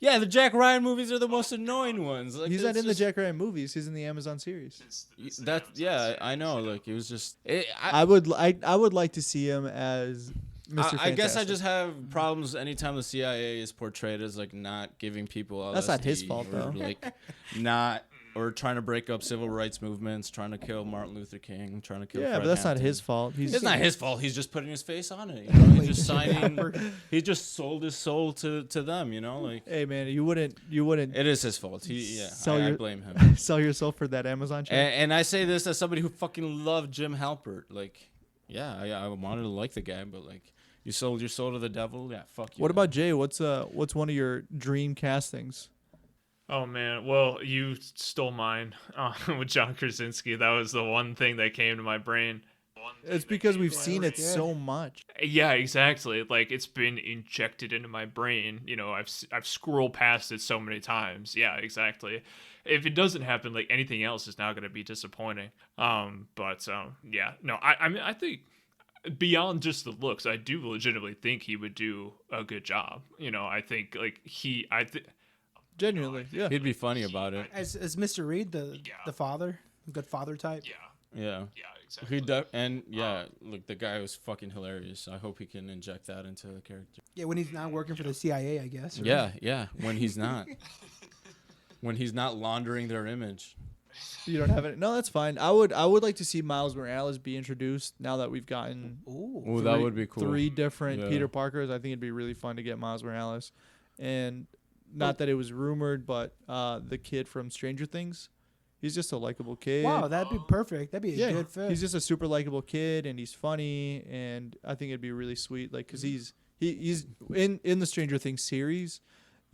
Yeah, the Jack Ryan movies are the most annoying ones. Like, He's not it's in the just- Jack Ryan movies. He's in the Amazon series. I know. Like it was just. I would like to see him as Mr. I guess I Fantastic. just have problems anytime the CIA is portrayed as like not giving people LSD. That's not his fault, or, though. Like not or trying to break up civil rights movements, trying to kill Martin Luther King, trying to kill. Yeah, Fred but that's not Hampton. his fault. He's It's not his fault. He's just putting his face on it. You know? He's just signing. He just sold his soul to them. You know, like Hey man, you wouldn't it is his fault. Sell I your- blame him. sell yourself for that Amazon check. And I say this as somebody who fucking loved Jim Halpert. Like, yeah, I wanted to like the guy, but like, you sold your soul to the devil. Yeah, fuck you. What about Jay? What's one of your dream castings? Oh man, well you stole mine with John Krasinski. That was the one thing that came to my brain. It's because we've seen it so much. Yeah, exactly. Like it's been injected into my brain. I've scrolled past it so many times. Yeah, exactly. If it doesn't happen, like anything else is now going to be disappointing. Yeah. No, I mean, I think beyond just the looks, I do legitimately think he would do a good job. I think like Genuinely, yeah. He'd be funny about it. As Mr. Reed, the father, good father type. Yeah. exactly. Look, the guy was fucking hilarious. I hope he can inject that into the character. Yeah, when he's not working for the CIA, I guess. right? Yeah. When he's not, when he's not laundering their image. You don't have it. No, that's fine. I would like to see Miles Morales be introduced now that we've gotten Oh, that would be cool. 3 different Yeah. Peter Parkers. I think it'd be really fun to get Miles Morales, and not that it was rumored, but the kid from Stranger Things. He's just a likable kid. Wow, that'd be perfect. That'd be a good fit. He's just a super likable kid, and he's funny, and I think it'd be really sweet. Like, cause he's in the Stranger Things series.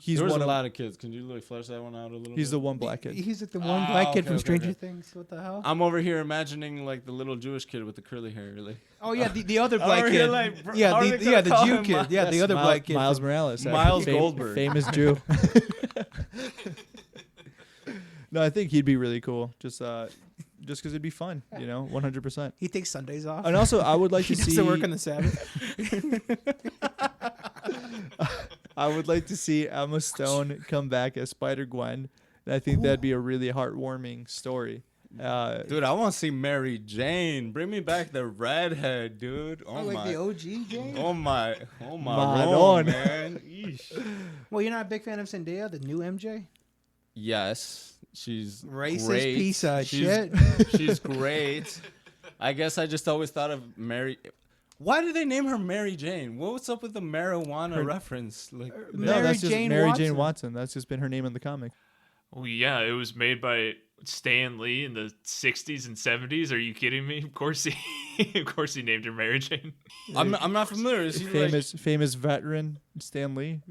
He's There was one a of lot of kids. Can you like flesh that one out a little he's bit? the one black kid. He's like the one black kid from okay, Stranger okay. Things. What the hell? I'm over here imagining like the little Jewish kid with the curly hair. Like, Oh yeah, the other black Or kid. you're like, bro, Yeah, how are they gonna the call Jew him kid. Miles? Yeah, the other black kid. Miles Morales. Miles Goldberg. famous Jew. No, I think he'd be really cool. Just because it'd be fun, 100%. He takes Sundays off. And also, I would like He to see. doesn't work on the Sabbath. I would like to see Emma Stone come back as Spider-Gwen, and I think that'd be a really heartwarming story. dude, I want to see Mary Jane. Bring me back the redhead, dude. Oh like my. the OG Jane. Oh my. Madon. Lord, man. Eesh. Well, you're not a big fan of Zendaya, the new MJ. Yes, she's Racist great. piece of She's- shit. She's great. I guess I just always thought of Mary. Why did they name her Mary Jane? What's up with the marijuana reference? Like, No, Mary that's just Jane Mary Watson. Jane Watson. That's just been her name in the comic. Well, yeah, it was made by Stan Lee in the 60s and 70s. Are you kidding me? Of course he named her Mary Jane. I'm not familiar. Is he Famous veteran Stan Lee.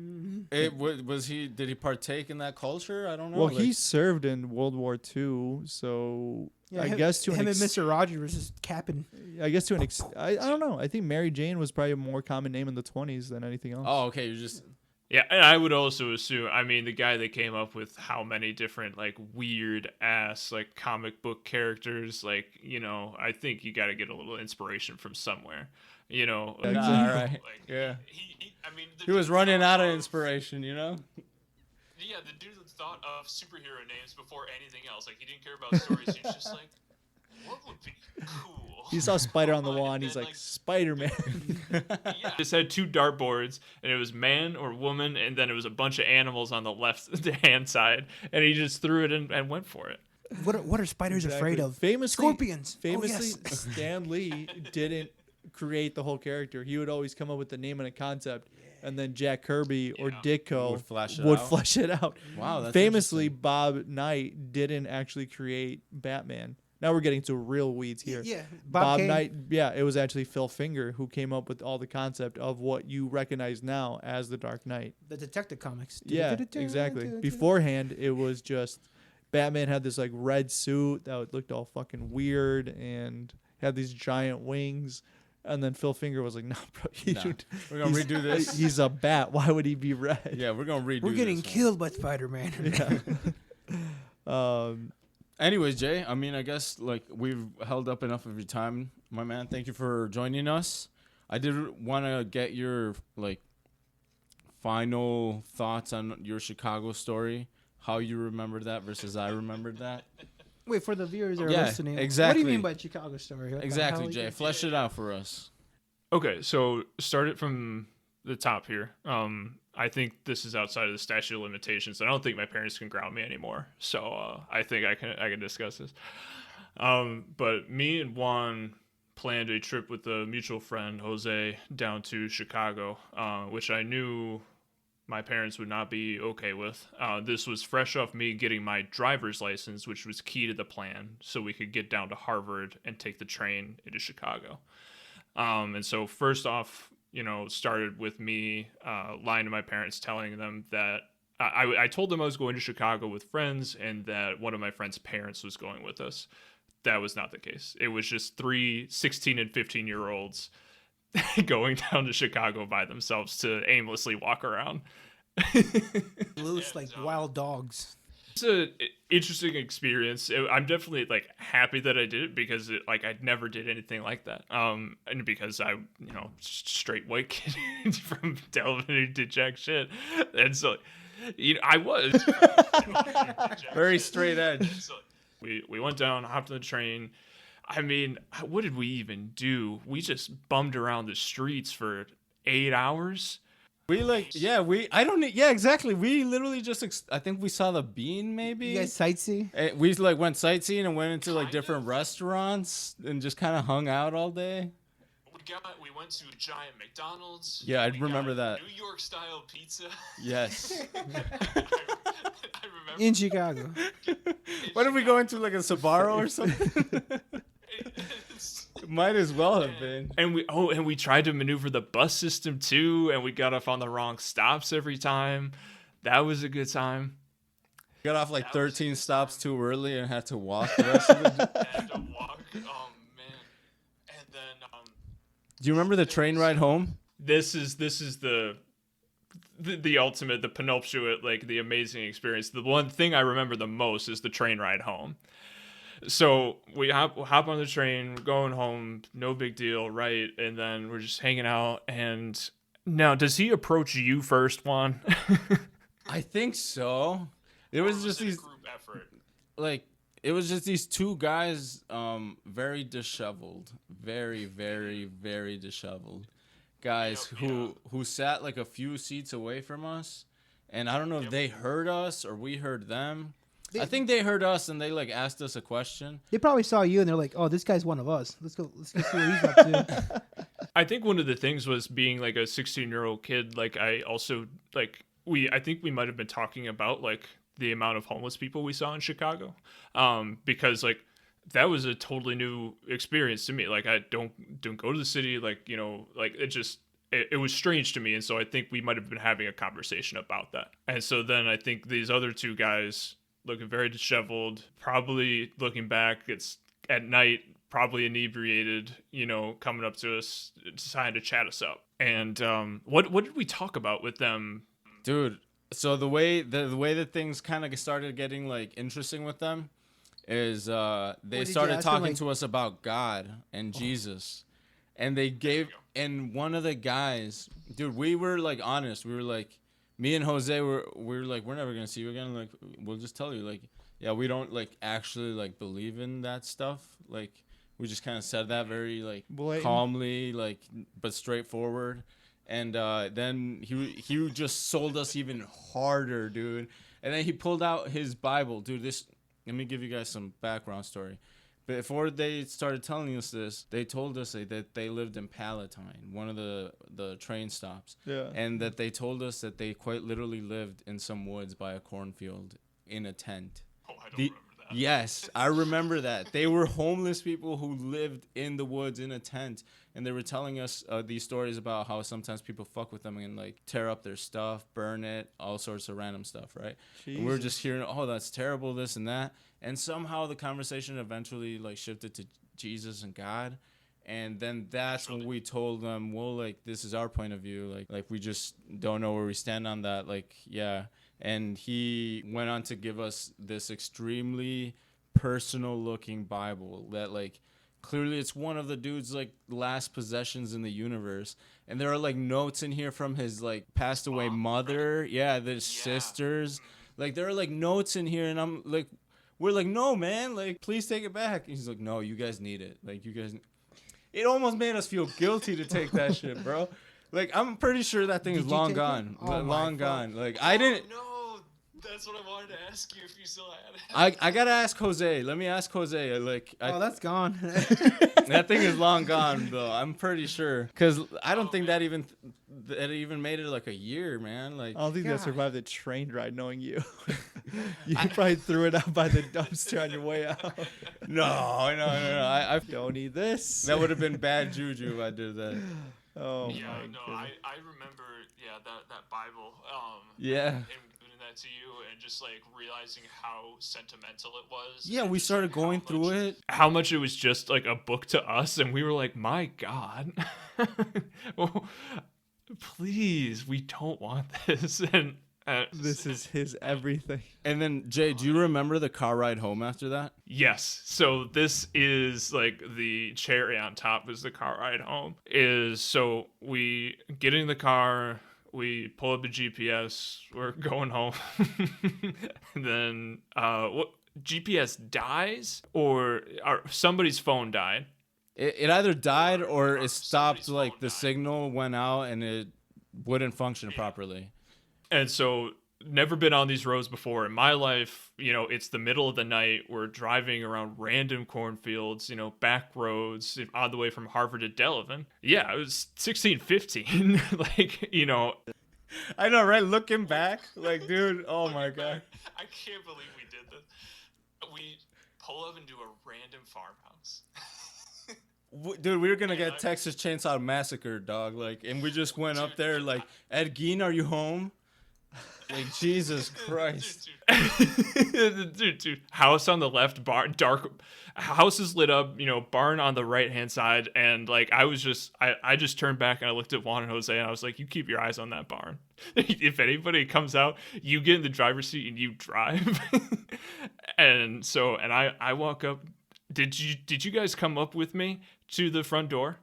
was he? Did he partake in that culture? I don't know. Well, he served in World War II, so I guess to him an and Mr. Rogers was just capping. I guess to an I don't know. I think Mary Jane was probably a more common name in the 20s than anything else. Oh, okay. You're just. Yeah, and I would also assume, I mean, the guy that came up with how many different, like, weird-ass, like, comic book characters, like, you know, I think you got to get a little inspiration from somewhere, you know? Yeah, Nah, exactly. right. Like, Yeah. I mean... He was running out of inspiration, you know? Yeah, the dude thought of superhero names before anything else. Like, he didn't care about stories. He was just like, what would be cool? He saw Spider on the wall, and then, he's like, Spider-Man. Yeah. Just had two dartboards, and it was man or woman, and then it was a bunch of animals on the left-hand side, and he just threw it in and went for it. What are spiders afraid of? Famously, Scorpions. Famously, Oh, yes. Stan Lee didn't create the whole character. He would always come up with the name and a concept, and then Jack Kirby or Ditko Would flesh it out. it out. Wow, that's Famously, interesting. Bob Knight didn't actually create Batman. Now we're getting to real weeds here. Yeah, Bob Kane. Knight, yeah, it was actually Phil Finger who came up with all the concept of what you recognize now as the Dark Knight. The Detective Comics. Yeah, exactly. Beforehand, it was just Batman had this like red suit that looked all fucking weird and had these giant wings. And then Phil Finger was like, "No, bro, We're gonna redo this. He's a bat. Why would he be red?" Yeah, we're gonna redo. We're getting this one. killed by Spider-Man. Yeah. Anyways, Jay, I mean, I guess like we've held up enough of your time, my man. Thank you for joining us. I did want to get your like final thoughts on your Chicago story, how you remembered that versus I remembered that. Wait, for the viewers that are Yeah, listening. What do exactly. you mean by Chicago story? What the Exactly, hell? Jay. Flesh it out for us. Okay, so start it from the top here. I think this is outside of the statute of limitations. I don't think my parents can ground me anymore, so I think I can discuss this. But me and Juan planned a trip with a mutual friend, Jose, down to Chicago, which I knew my parents would not be okay with. This was fresh off me getting my driver's license, which was key to the plan, so we could get down to Harvard and take the train into Chicago. And so first off, you know, started with me lying to my parents, telling them that I told them I was going to Chicago with friends and that one of my friends' parents was going with us. That was not the case. It was just 3 16 and 15-year-olds going down to Chicago by themselves to aimlessly walk around. Loose like wild dogs. It's an interesting experience. I'm definitely like happy that I did it because I never did anything like that. And because I, you know, straight white kid from television did jack shit, and so, you know, I was Very straight edge. So we went down, hopped on the train. I mean, what did we even do? We just bummed around the streets for 8 hours. We exactly. We literally just I think we saw the Bean maybe. You guys sightsee? We like went sightseeing and went into like different restaurants and just kind of hung out all day. We went to a giant McDonald's. Yeah, I We remember got that. New York style pizza. Yes. I remember. In Chicago. What if we go into like a Sbarro or something? Might as well have been. And we tried to maneuver the bus system too, and we got off on the wrong stops every time. That was a good time. Got off like 13 stops too early and had to walk the rest of the Had to walk. Oh man. And then Do you remember the train ride home? this is the ultimate, the penultimate, like the amazing experience. The one thing I remember the most is the train ride home. So we hop on the train, we're going home, no big deal, right? And then we're just hanging out. And now, does he approach you first, Juan? I think so. It was just these group effort. like it was just these two guys, very disheveled, very, very, very disheveled guys who sat like a few seats away from us, And I don't know if they heard us or we heard them. I think they heard us and they like asked us a question. They probably saw you and they're like, "Oh, this guy's one of us. Let's go see what he's up to." I think one of the things was being like a 16-year-old kid. Like I also I think we might have been talking about like the amount of homeless people we saw in Chicago, because like that was a totally new experience to me. Like I don't go to the city. Like, you know, like it was strange to me. And so I think we might have been having a conversation about that. And so then I think these other two guys looking very disheveled, probably looking back, it's at night, probably inebriated, you know, coming up to us, deciding to chat us up. And what did we talk about with them? Dude, so the way that things kind of started getting like interesting with them is they started talking to us about God and Jesus. And they gave, and one of the guys, dude, we were like honest. We were like, me and Jose we were like, we're never gonna see you again. Like, we'll just tell you, like, yeah, we don't like actually like believe in that stuff. Like, we just kind of said that very like calmly, like, but straightforward. And then he just sold us even harder, dude. And then he pulled out his Bible, dude. Let me give you guys some background story. Before they started telling us this, they told us that they lived in Palatine, one of the train stops. Yeah. And that they told us that they quite literally lived in some woods by a cornfield in a tent. Oh, I don't remember that. Yes, I remember that. They were homeless people who lived in the woods in a tent. And they were telling us these stories about how sometimes people fuck with them and like tear up their stuff, burn it, all sorts of random stuff, right? And we were just hearing, oh, that's terrible, this and that. And somehow the conversation eventually like shifted to Jesus and God. And then that's when we told them, well, like, this is our point of view. Like we just don't know where we stand on that. Like, yeah. And he went on to give us this extremely personal looking Bible that like, clearly it's one of the dude's like last possessions in the universe. And there are like notes in here from his like passed away mother. Yeah, there's sisters. Like there are like notes in here and I'm like, we're like, no, man, like, please take it back. And he's like, no, you guys need it. Like, it almost made us feel guilty to take that shit, bro. Like, I'm pretty sure that thing is long gone. Long gone. Like, I didn't. No, that's what I wanted to ask you if you still had it. I gotta ask Jose. Let me ask Jose. Like, that's gone. That thing is long gone, though. I'm pretty sure. Because I don't think that even made it like a year, man. Like, I don't think that survived the train ride, knowing you. You probably threw it out by the dumpster on your way out. No. I don't need this. That would have been bad juju if I did that. Oh, yeah, my no, goodness. I remember, that Bible. Yeah. And giving that to you and just like realizing how sentimental it was. Yeah, we started going through it. How much it was just like a book to us, and we were like, my God. Please, we don't want this. And this is his everything. And then, Jay, do you remember the car ride home after that? Yes. So this is like the cherry on top is the car ride home. So we get in the car, we pull up the GPS, we're going home. And then what GPS dies or somebody's phone died. It either died or it stopped, like the signal went out and it wouldn't function properly. And so never been on these roads before in my life. You know, it's the middle of the night. We're driving around random cornfields, you know, back roads on the way from Harvard to Delavan. Yeah, it was 16, 15. Like, you know. I know, right? Looking back, like, dude, oh my God. I can't believe we did this. We pull up into a random farmhouse. Dude, we were going to get Texas Chainsaw Massacre, dog. Like, and we just went up there like, Ed Gein, are you home? Like, Jesus Christ. Dude. House on the left, dark. House is lit up, you know, barn on the right-hand side. And, like, I just turned back and I looked at Juan and Jose and I was like, you keep your eyes on that barn. If anybody comes out, you get in the driver's seat and you drive. And I walk up. Did you guys come up with me to the front door?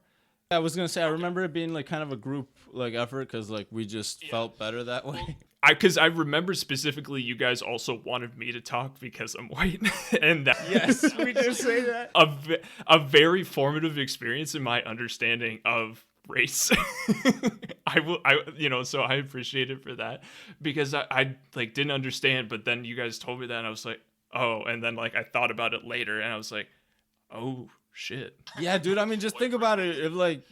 I was going to say, I remember it being, like, kind of a group, like, effort because, like, we just felt better that way. Because I remember specifically you guys also wanted me to talk because I'm white. And that yes, we did say that. A very formative experience in my understanding of race. So I appreciate it for that, because I like didn't understand, but then you guys told me that and I was like, oh, and then like I thought about it later and I was like, oh shit. Yeah, dude. I mean, just think about it. If like,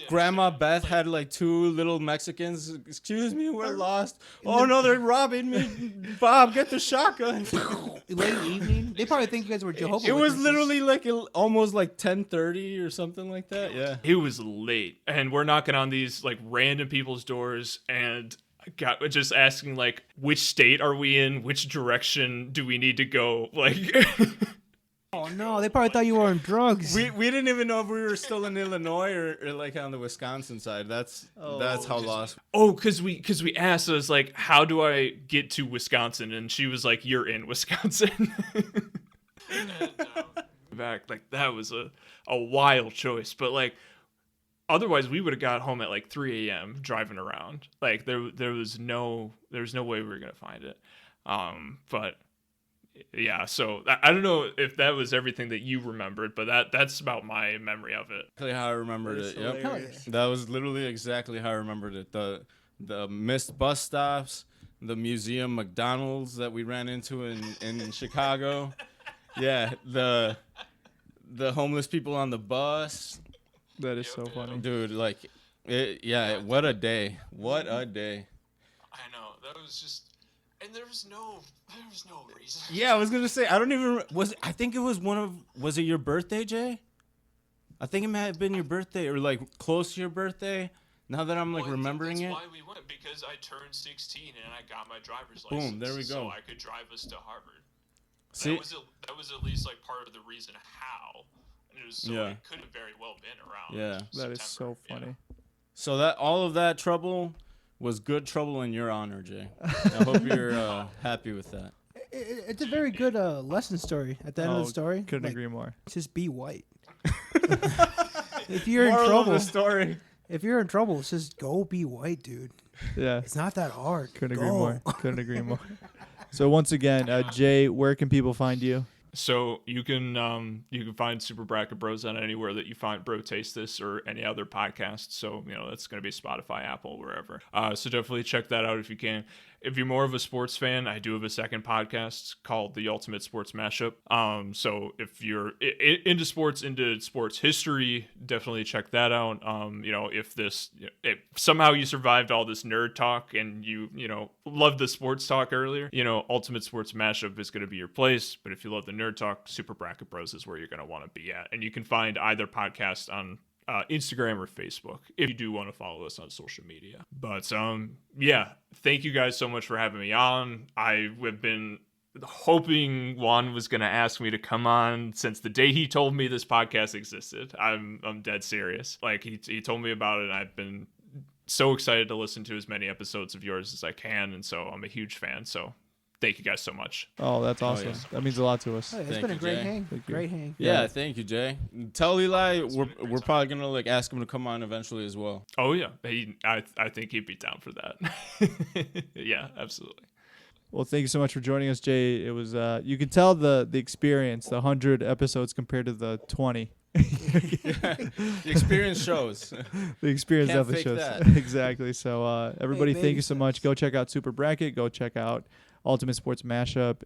Grandma Beth had like two little Mexicans. Excuse me, we're lost. Oh no, they're robbing me. Bob, get the shotgun. Late evening. They probably think you guys were Jehovah's It was Witnesses. literally like almost like 10:30 or something like that. Yeah. It was late, and we're knocking on these like random people's doors, and just asking like, which state are we in? Which direction do we need to go? Like, Oh no, they probably thought you were on drugs. We didn't even know if we were still in Illinois or like on the Wisconsin side. That's how lost. oh, because we asked us like, how do I get to Wisconsin? And she was like, you're in Wisconsin. Back, like that was a wild choice, but like otherwise we would have got home at like 3 a.m. driving around. Like there was no way we were gonna find it. But yeah, so I don't know if that was everything that you remembered, but that's about my memory of it. Exactly how I remembered it. Yep. hilarious. That was literally exactly how I remembered it. The missed bus stops, the museum McDonald's that we ran into in Chicago. Yeah, the homeless people on the bus. That is so funny. Dude, like what a day. What a day. I know, that was just, and there was no reason. Yeah, I was gonna say I think it was it your birthday, Jay? I think it might have been your birthday or like close to your birthday. Now that I'm like remembering it. That's why we went, because I turned 16 and I got my driver's license. Boom, there we go. So I could drive us to Harvard. See? That was at least like part of the reason how. And it was it could have very well been around. Yeah. That is so funny. So that all of that trouble was good trouble in your honor, Jay. I hope you're happy with that. It's a very good lesson story at the end of the story. Couldn't agree more. Just be white. If you're Moral in of trouble, the story. if you're in trouble, just go be white, dude. Yeah. It's not that hard. Couldn't Go. agree more. Couldn't agree more. So once again, Jay, where can people find you? So you can find Super Bracket Bros on anywhere that you find Bro Taste This or any other podcast. So that's going to be Spotify, Apple, wherever. So definitely check that out if you can. If you're more of a sports fan, I do have a second podcast called The Ultimate Sports Mashup. So if you're into sports history, definitely check that out. If somehow you survived all this nerd talk and you loved the sports talk earlier, Ultimate Sports Mashup is going to be your place. But if you love the nerd talk, Super Bracket Bros is where you're going to want to be at. And you can find either podcast on Instagram or Facebook if you do want to follow us on social media. But thank you guys so much for having me on. I have been hoping Juan was going to ask me to come on since the day he told me this podcast existed. I'm dead serious. Like he told me about it and I've been so excited to listen to as many episodes of yours as I can, and so I'm a huge fan. So thank you guys so much. Oh, that's awesome. yeah. That means a lot to us. Hey, it's Thank been a you, great Jay. hang. Thank you. Great hang. Yeah, thank you, Jay. Tell Eli we're probably gonna like ask him to come on eventually as well. Oh yeah, I think he'd be down for that. Yeah, absolutely. Well, thank you so much for joining us, Jay. It was you can tell the experience, the 100 episodes compared to the 20. The experience shows. The experience Can't definitely fake shows. that. Exactly. So everybody, Hey, thank you so much. Go check out Super Bracket. Go check out Ultimate Sports Mashup.